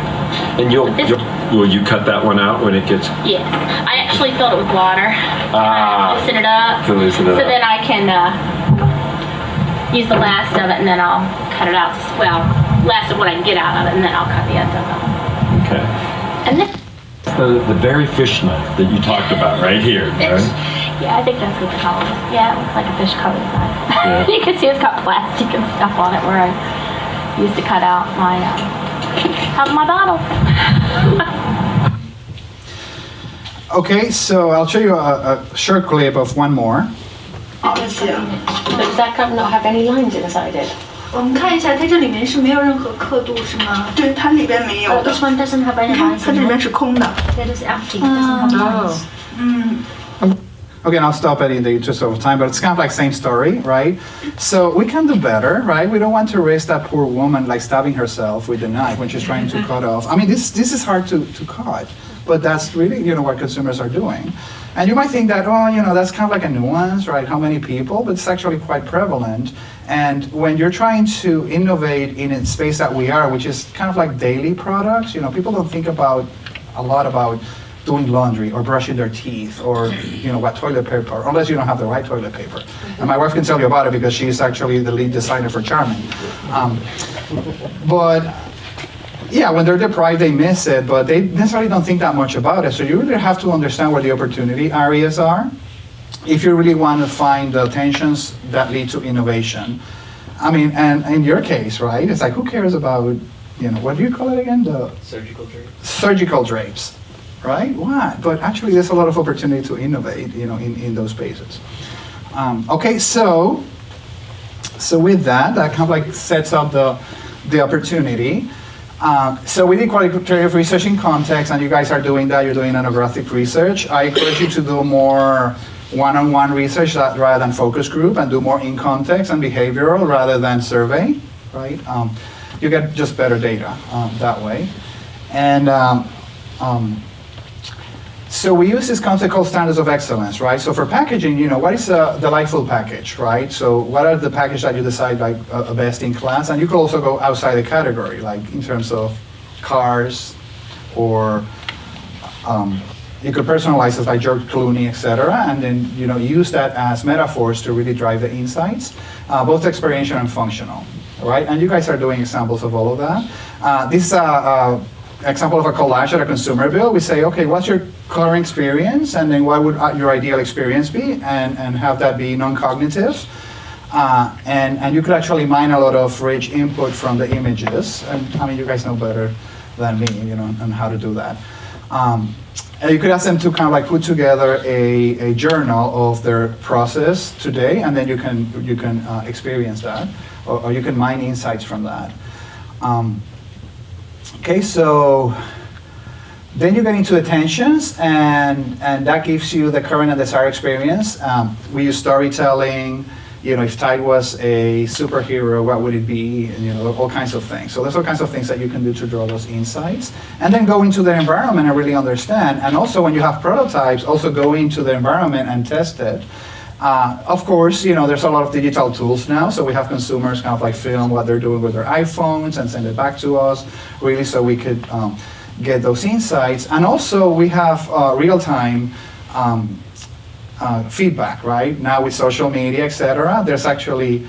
I: And will you cut that one out when it gets?
J: Yes, I actually filled it with water. Loosen it up.
I: To loosen it up.
J: So then I can use the last of it, and then I'll cut it out. Last of what I can get out of it, and then I'll cut the ends of it.
I: Okay.
J: And then
I: The very fish knife that you talked about right here, right?
J: yeah, I think that's what they call it. Yeah, it looks like a fish colored knife.
I: Yeah.
J: You can see it's got plastic and stuff on it where I used to cut out my bottle.
A: Okay, so I'll show you a short clip of one more.
J: Does that cup not have any lines inside it?
K: 我们看一下，它这里面是没有任何刻度，是吗？对，它里边没有的。
J: This one doesn't have any
K: 你看，
J: lines.
K: 它这里面是空的。
J: It is empty. It doesn't have lines.
A: Okay, and I'll stop it in the interest of time, but it's kind of like same story, right? So we can do better, right? We don't want to risk that poor woman like stabbing herself with the knife when she's trying to cut off. I mean, this is hard to cut, but that's really, what consumers are doing. And you might think that, that's kind of like a nuance, right? How many people? But it's actually quite prevalent. And when you're trying to innovate in a space that we are, which is kind of like daily products, people don't think a lot about doing laundry or brushing their teeth or what toilet paper, unless you don't have the right toilet paper. And my wife can tell you about it because she's actually the lead designer for Charmin. But yeah, when they're deprived, they miss it, but they necessarily don't think that much about it. So you really have to understand where the opportunity areas are if you really want to find the tensions that lead to innovation. I mean, and in your case, right, it's like, who cares about, what do you call it again? The
G: Surgical drapes.
A: Surgical drapes. Right? Why? But actually, there's a lot of opportunity to innovate, in those spaces. Okay, so with that kind of like sets up the opportunity. So we did qualitative research in context, and you guys are doing that. You're doing ethnographic research. I encourage you to do more one-on-one research rather than focus group, and do more in context and behavioral rather than survey. Right? You get just better data that way, and. So we use this concept called standards of excellence, right? So for packaging, what is a delightful package, right? So what are the packages that you decide like a best in class? And you could also go outside the category, like in terms of cars, or you could personalize it like George Clooney, etc. And then use that as metaphors to really drive the insights, both experiential and functional, right? And you guys are doing examples of all of that. This is example of a collage at a consumer bill. We say, okay, what's your current experience, and then what would your ideal experience be, and have that be non-cognitive, and you could actually mine a lot of rich input from the images. And I mean, you guys know better than me, on how to do that. And you could ask them to kind of like put together a journal of their process today, and then you can experience that, or you can mine insights from that. Okay, so then you get into attentions, and that gives you the current and desired experience. We use storytelling. If Tide was a superhero, what would it be? And, all kinds of things. So there's all kinds of things that you can do to draw those insights, and then go into the environment and really understand. And also, when you have prototypes, also go into the environment and test it. Of course, there's a lot of digital tools now, so we have consumers kind of like film what they're doing with their iPhones and send it back to us, really, so we could get those insights. And also, we have real-time feedback, right? Now with social media, etc. There's actually,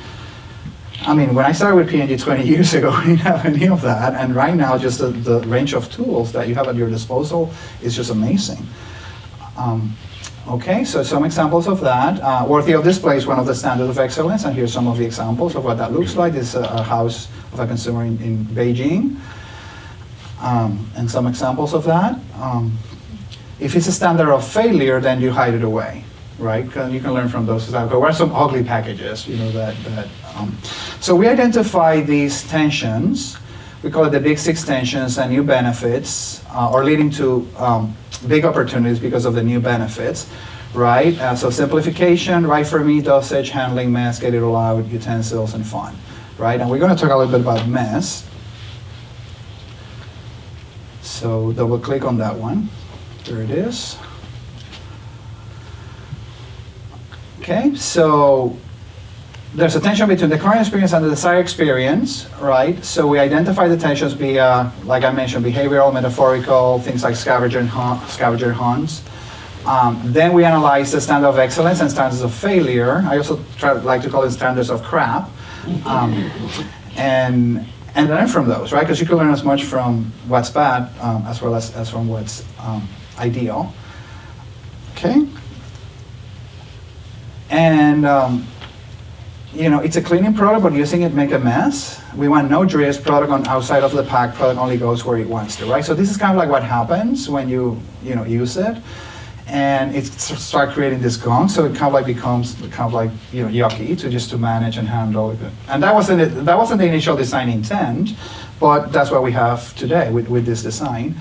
A: when I started with P&G 20 years ago, we didn't have any of that, and right now, just the range of tools that you have at your disposal is just amazing. Okay, so some examples of that. Worthy of display is one of the standards of excellence, and here's some of the examples of what that looks like. This is a house of a consumer in Beijing, and some examples of that. If it's a standard of failure, then you hide it away, right? You can learn from those. What are some ugly packages, So we identify these tensions we call it the big six tensions and new benefits, or leading to big opportunities because of the new benefits, right? So simplification, right for me, dosage, handling, mess, get it all out, utensils, and fun, right? And we're going to talk a little bit about mess. So double click on that one. There it is. Okay, so there's a tension between the current experience and the desired experience, right? So we identify the tensions via, like I mentioned, behavioral, metaphorical, things like scavenger hunts. Then we analyze the standard of excellence and standards of failure. I also like to call it standards of crap. And learn from those, right? Because you can learn as much from what's bad as well as from what's ideal. Okay? And it's a cleaning product, but using it make a mess. We want no drips, product on outside of the pack, product only goes where it wants to, right? So this is kind of like what happens when you use it, and it starts creating this gunk. So it kind of like becomes yucky to manage and handle it. And that wasn't the initial design intent, but that's what we have today with this design,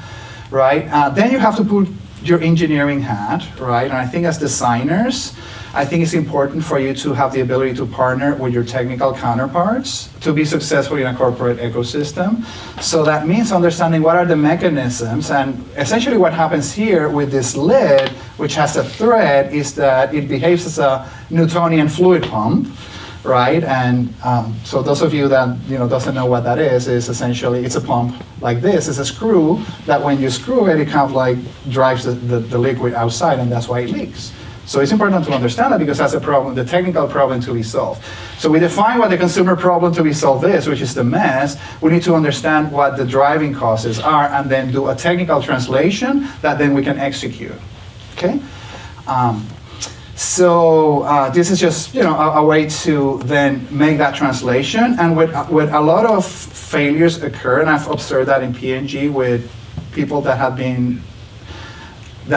A: right? Then you have to put your engineering hat, right? And I think as designers, I think it's important for you to have the ability to partner with your technical counterparts to be successful in a corporate ecosystem. So that means understanding what are the mechanisms, and essentially what happens here with this lid, which has a thread, is that it behaves as a Newtonian fluid pump, right? And so those of you that doesn't know what that is essentially, it's a pump like this. It's a screw that when you screw it, it kind of like drives the liquid outside, and that's why it leaks. So it's important to understand that because that's a problem, the technical problem to be solved. So we define what the consumer problem to be solved is, which is the mess. We need to understand what the driving causes are and then do a technical translation that then we can execute, okay? So this is just a way to then make that translation. And with a lot of failures occur, and I've observed that in P&G with people that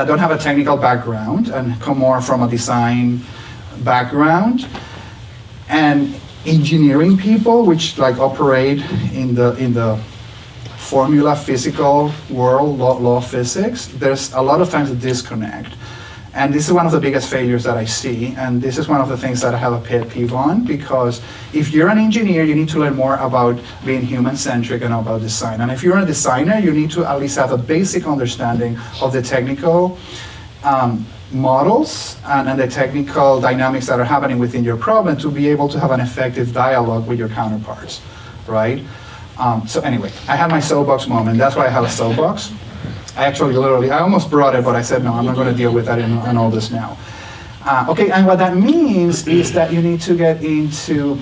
A: don't have a technical background and come more from a design background, and engineering people which like operate in the formula physical world, law physics. There's a lot of times a disconnect. And this is one of the biggest failures that I see, and this is one of the things that I have a pet peeve on, because if you're an engineer, you need to learn more about being human-centric and about design. And if you're a designer, you need to at least have a basic understanding of the technical models and the technical dynamics that are happening within your problem to be able to have an effective dialogue with your counterparts, right? So anyway, I had my soapbox moment. That's why I have a soapbox. I almost brought it, but I said, no, I'm not going to deal with that in all this now. Okay, and what that means is that you need to get into,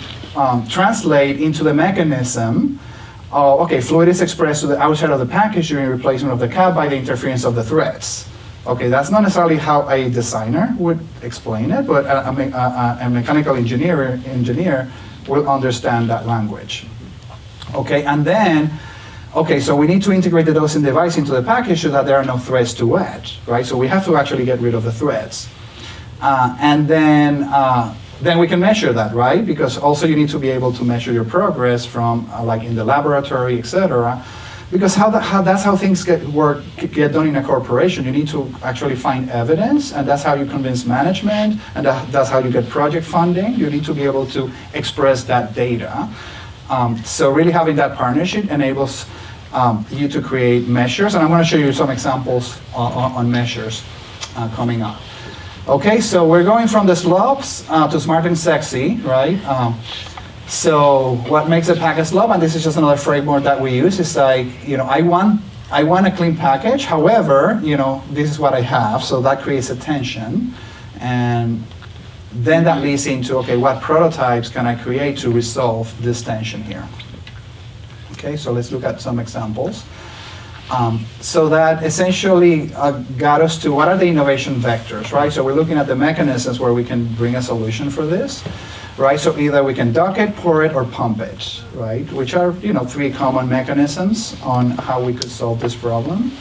A: translate into the mechanism of, okay, fluid is expressed to the outside of the package during replacement of the cap by the interference of the threads. Okay, that's not necessarily how a designer would explain it, but a mechanical engineer will understand that language. Okay, and then, okay, so we need to integrate the dosing device into the package so that there are no threads to wet, right? So we have to actually get rid of the threads. And then we can measure that, right? Because also you need to be able to measure your progress from like in the laboratory, etc. Because that's how things get done in a corporation. You need to actually find evidence, and that's how you convince management, and that's how you get project funding. You need to be able to express that data. So really having that partnership enables you to create measures, and I'm going to show you some examples on measures coming up. Okay, so we're going from the slopes to smart and sexy, right? So what makes a pack a slope, and this is just another framework that we use, is like, I want a clean package, however, this is what I have, so that creates a tension, and then that leads into, okay, what prototypes can I create to resolve this tension here? Okay, so let's look at some examples. So that essentially got us to what are the innovation vectors, right? So we're looking at the mechanisms where we can bring a solution for this, right? So either we can dock it, pour it, or pump it, right? Which are, three common mechanisms on how we could solve this problem.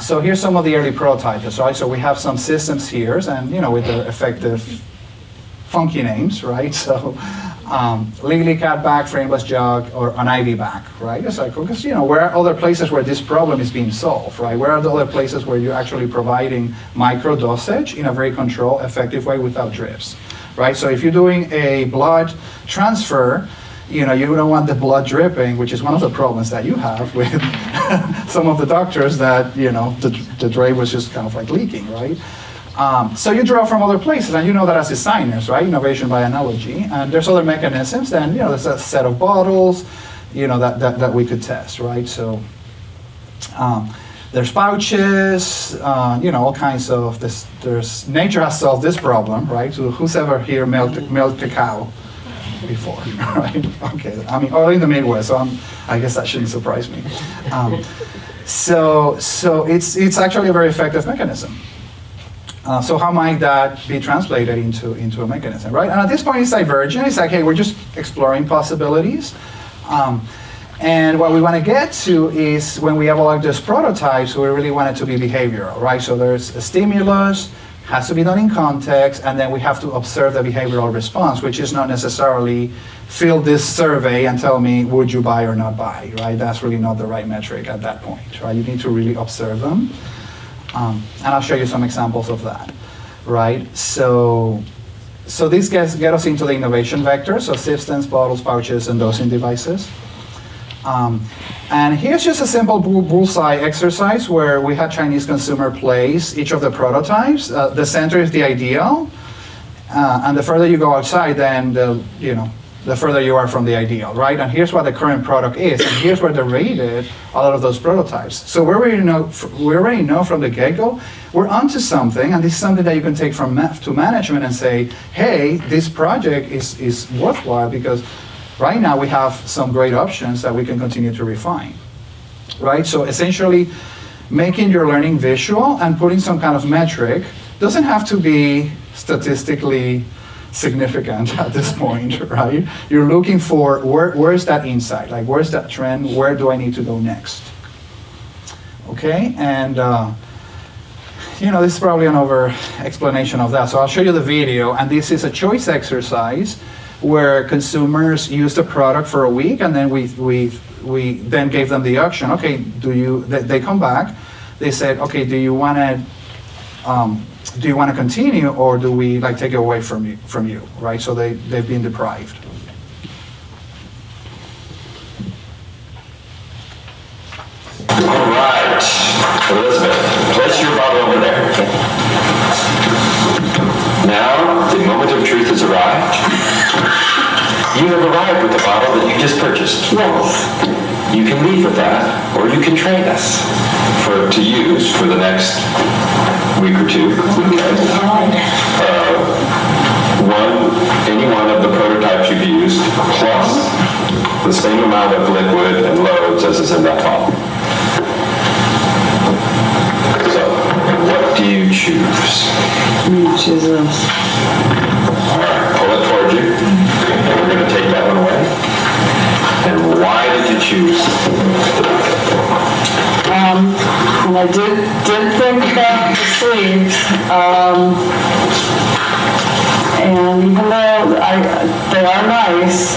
A: So here's some of the early prototypes, right? So we have some systems here, and with the effective funky names, right? So Legally cat bag, frameless jug, or an IV bag, right? It's like, because, where are other places where this problem is being solved, right? Where are the other places where you're actually providing micro dosage in a very controlled, effective way without drips, right? So if you're doing a blood transfer, you don't want the blood dripping, which is one of the problems that you have with some of the doctors that, the drape was just kind of like leaking, right? So you draw from other places, and you know that as designers, right? Innovation by analogy. And there's other mechanisms, then, there's a set of bottles, that we could test, right? So there's pouches, all kinds of this. Nature has solved this problem, right? So who's ever here milked a cow before, right? Okay, or in the Midwest, so I guess that shouldn't surprise me. So it's actually a very effective mechanism. So how might that be translated into a mechanism, right? And at this point, it's divergent. It's like, hey, we're just exploring possibilities. And what we want to get to is when we have all of these prototypes, we really want it to be behavioral, right? So there's a stimulus, has to be done in context, and then we have to observe the behavioral response, which is not necessarily fill this survey and tell me, would you buy or not buy, right? That's really not the right metric at that point, right? You need to really observe them. And I'll show you some examples of that, right? So this get us into the innovation vector, so systems, bottles, pouches, and dosing devices. And here's just a simple bullseye exercise where we had Chinese consumer place each of the prototypes. The center is the ideal, and the further you go outside, then the further you are from the ideal, right? And here's what the current product is, and here's where they rated a lot of those prototypes. So we already know from the get-go, we're onto something, and this is something that you can take to management and say, hey, this project is worthwhile because right now we have some great options that we can continue to refine, right? So essentially, making your learning visual and putting some kind of metric doesn't have to be statistically significant at this point, right? You're looking for where's that insight, like where's that trend, where do I need to go next? Okay, and this is probably an over explanation of that, so I'll show you the video, and this is a choice exercise where consumers used the product for a week, and then we then gave them the option. Okay, they come back, they said, okay, do you want to continue, or do we take it away from you, right? So they've been deprived.
I: All right, Elizabeth, place your bottle over there. Now, the moment of truth has arrived. You have arrived with the bottle that you just purchased.
L: Yes.
I: You can leave with that, or you can trade us to use for the next week or two. Any one of the prototypes you've used, plus the same amount of liquid and loads as is in that bottle. So, what do you choose?
L: Choose this.
I: All right, pull it towards you. And we're going to take that one away. And why did you choose the bucket?
L: And I did think about the sleeves. And even though they are nice,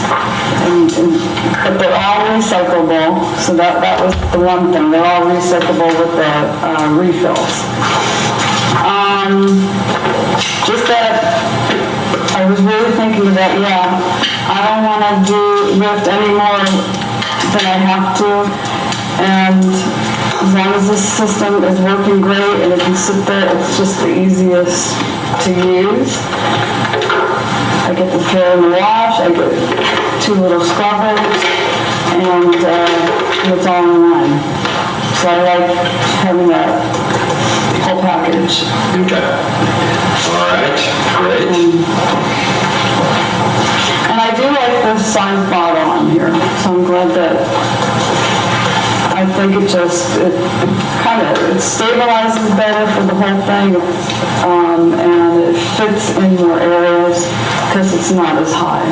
L: but they're all recyclable, so that was the one thing. They're all recyclable with the refills. Just that I was really thinking about, I don't want to lift any more than I have to, and as long as this system is working great and it can sit there, it's just the easiest to use. I get the throw and wash, I get 2 little scrubbers, and it's all in one. So I like having that whole package.
I: Okay. All right, great.
L: And I do like the size bottle on here, so I'm glad that I think it stabilizes better for the whole thing, and it fits in more areas because it's not as high.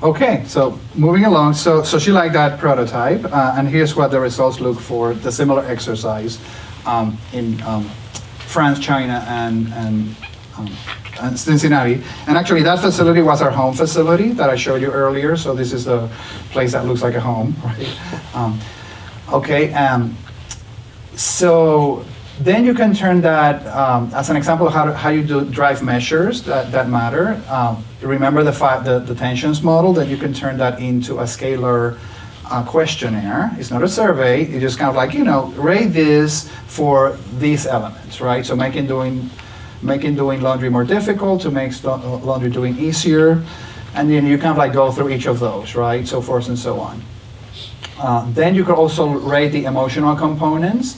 A: Okay, so moving along, so she liked that prototype, and here's what the results look for the similar exercise in France, China, and and Cincinnati. And actually, that facility was our home facility that I showed you earlier. So this is the place that looks like a home, right? So then you can turn that as an example of how you do drive measures that matter. Remember the tensions model, that you can turn that into a scalar questionnaire. It's not a survey. It's just kind of like, rate this for these elements, right? So making doing laundry more difficult to make laundry doing easier. And then you kind of like go through each of those, right? So forth and so on. Then you could also rate the emotional components.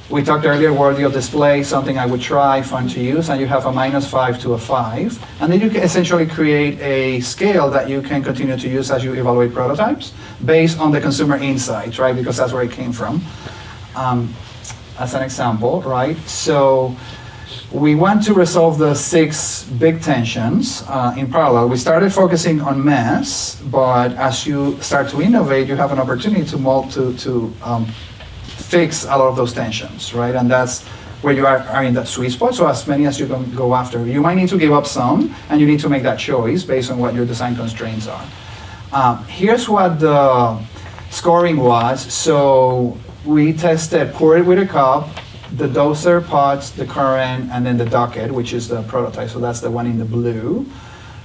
A: We talked earlier, worthy of display, something I would try, fun to use, and you have a -5 to a 5. And then you can essentially create a scale that you can continue to use as you evaluate prototypes based on the consumer insights, right? Because that's where it came from. As an example, right? So we want to resolve the 6 big tensions in parallel. We started focusing on mess, but as you start to innovate, you have an opportunity to fix a lot of those tensions, right? And that's where you are in that sweet spot, so as many as you can go after. You might need to give up some, and you need to make that choice based on what your design constraints are. Here's what the scoring was. So we tested pour it with a cup, the doser, pots, the current, and then the docket, which is the prototype. So that's the one in the blue,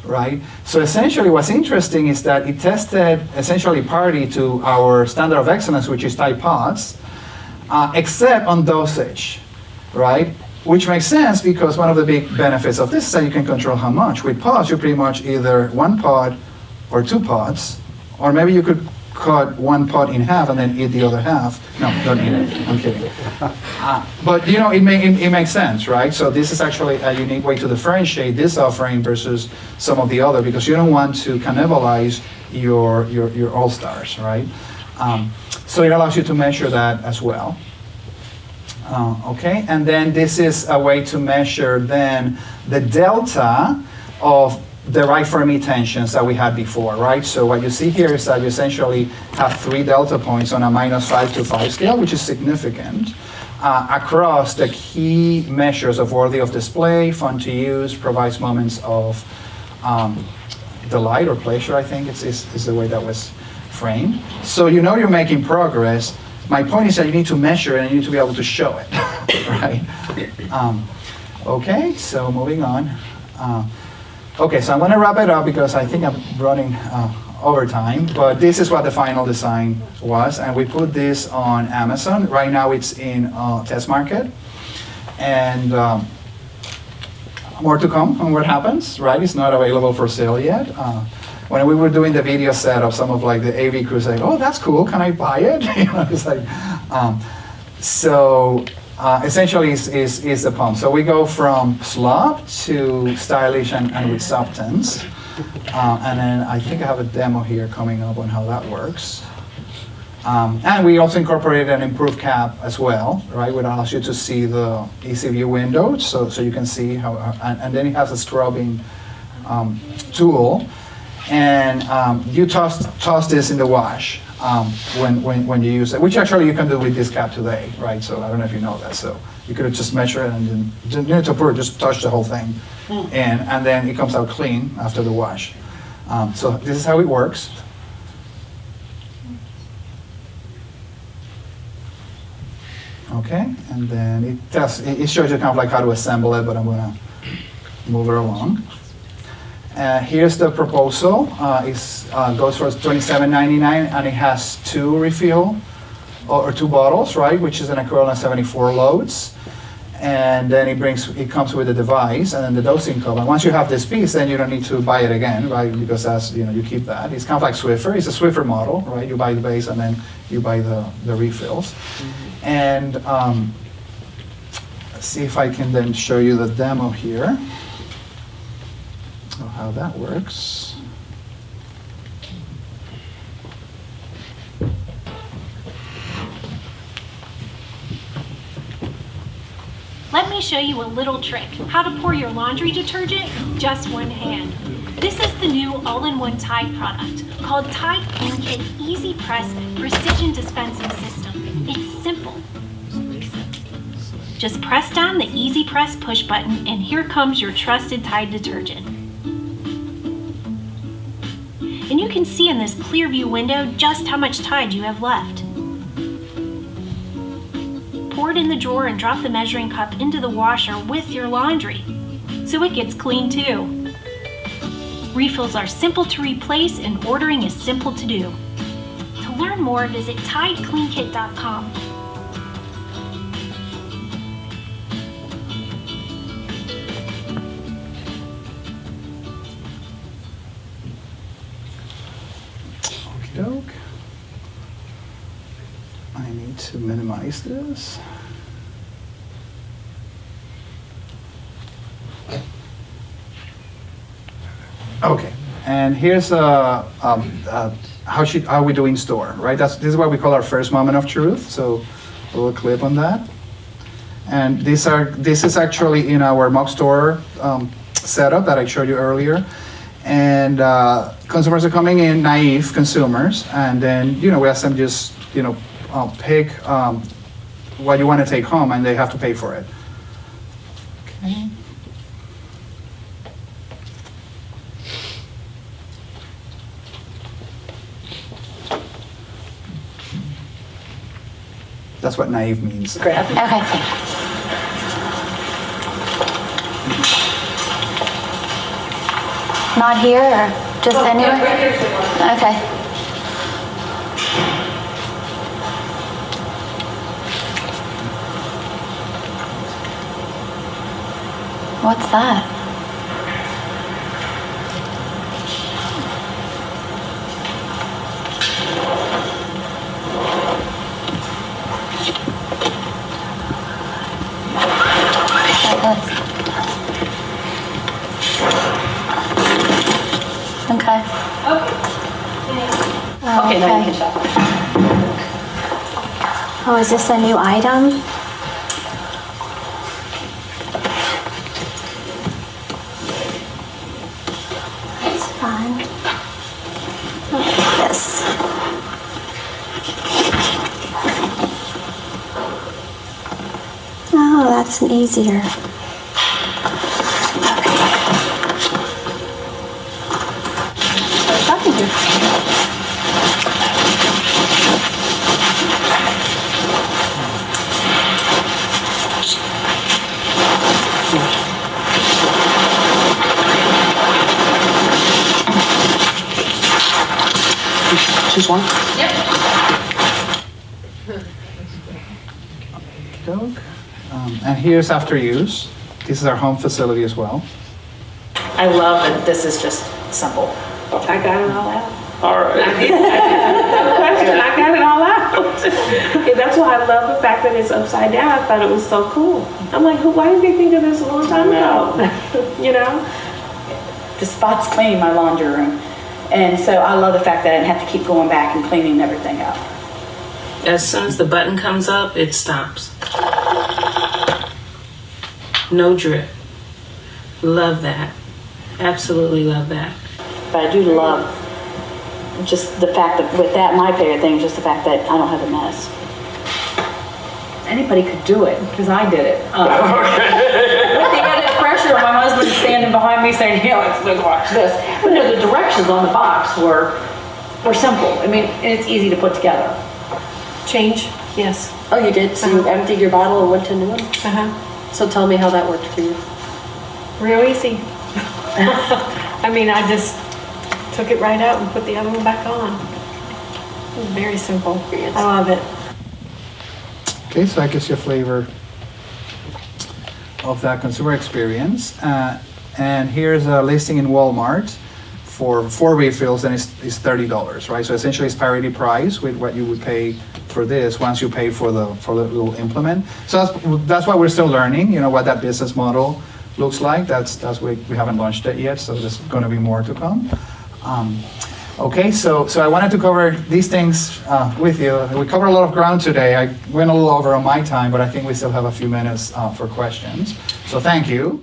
A: right? So essentially what's interesting is that it tested essentially parity to our standard of excellence, which is Tide pots, except on dosage, right? Which makes sense because one of the big benefits of this is that you can control how much. With pots, you pretty much either 1 pot or 2 pots, or maybe you could cut 1 pot in half and then eat the other half. No, don't eat it. I'm kidding. But it makes sense, right? So this is actually a unique way to differentiate this offering versus some of the other, because you don't want to cannibalize your all-stars, right? So it allows you to measure that as well. Okay, and then this is a way to measure then the delta of the right Fermi tensions that we had before, right? So what you see here is that you essentially have 3 delta points on a -5 to 5 scale, which is significant, across the key measures of worthy of display, fun to use, provides moments of delight or pleasure, I think is the way that was framed. So you're making progress. My point is that you need to measure it and you need to be able to show it, right? Okay, so moving on. Okay, so I'm going to wrap it up because I think I'm running over time, but this is what the final design was, and we put this on Amazon. Right now it's in test market, and more to come on what happens, right? It's not available for sale yet. When we were doing the video setup, some of like the AV crew saying, "Oh, that's cool. Can I buy it?" It's like, essentially is the pump. So we go from slop to stylish and with substance. And then I think I have a demo here coming up on how that works. And we also incorporated an improved cap as well, right? Which allows you to see the easy view window, so you can see how, and then it has a scrubbing tool. And you toss this in the wash when you use it, which actually you can do with this cap today, right? So I don't know if you know that. So you could just measure it and then you need to pour it, just touch the whole thing, and then it comes out clean after the wash. So this is how it works. Okay, and then it shows you kind of like how to assemble it, but I'm gonna move it along. Here's the proposal. It goes for $27.99, and it has 2 refill or 2 bottles, right? Which is an equivalent of 74 loads. And then it comes with a device and then the dosing cup. And once you have this piece, then you don't need to buy it again, right? Because that's, you keep that. It's kind of like Swiffer. It's a Swiffer model, right? You buy the base and then you buy the refills. Mm-hmm. And let's see if I can then show you the demo here. So how that works.
M: Let me show you a little trick. How to pour your laundry detergent, just one hand. This is the new all-in-one Tide product called Tide Pancake Easy Press Precision Dispensing System. It's simple. Just press down the Easy Press push button and here comes your trusted Tide detergent. And you can see in this clear view window just how much Tide you have left. Pour it in the drawer and drop the measuring cup into the washer with your laundry, so it gets clean too. Refills are simple to replace and ordering is simple to do. To learn more, visit TideCleanKit.com.
A: Okey-doke. I need to minimize this. Okay, and here's how we do in store, right? This is what we call our first moment of truth. So a little clip on that. And this is actually in our mock store setup that I showed you earlier. And consumers are coming in, naive consumers, and then we ask them just pick what you want to take home, and they have to pay for it. Okay. That's what naive means.
J: Great. Okay. Not here or just anywhere? Okay. What's that? Okay.
N: Okay, now you can shop.
J: Oh, is this a new item? That's fun. Look at this. Oh, that's an easier.
N: Choose one?
H: Yep.
A: And here's after use. This is our home facility as well.
N: I love that this is just simple.
H: I got it all out.
I: All right.
H: I no question, I got it all out. And that's why I love the fact that it's upside down. I thought it was so cool. I'm like, why didn't they think of this a long time ago?
N: The spot's clean, my laundry room. And so I love the fact that I didn't have to keep going back and cleaning everything up.
O: As soon as the button comes up, it stops. No drip. Love that. Absolutely love that.
N: But I do love just the fact that with that, my favorite thing is just the fact that I don't have a mess. Anybody could do it, because I did it. With the added pressure, my husband standing behind me saying, let's watch this. But no, the directions on the box were simple. I mean, and it's easy to put together.
E: Change? Yes.
N: Oh, you did? So you emptied your bottle and went to a new one?
E: Uh-huh.
N: So tell me how that worked for you.
E: Real easy. I mean, I just took it right out and put the other one back on. It was very simple. I love it.
A: Okay, so that gives you a flavor of that consumer experience. And here's a listing in Walmart for 4 refills, and it's $30, right? So essentially it's parity price with what you would pay for this once you pay for the little implement. So that's why we're still learning, what that business model looks like. That's we haven't launched it yet, so there's going to be more to come. Okay, so I wanted to cover these things with you. We covered a lot of ground today. I went a little over on my time, but I think we still have a few minutes for questions. So thank you.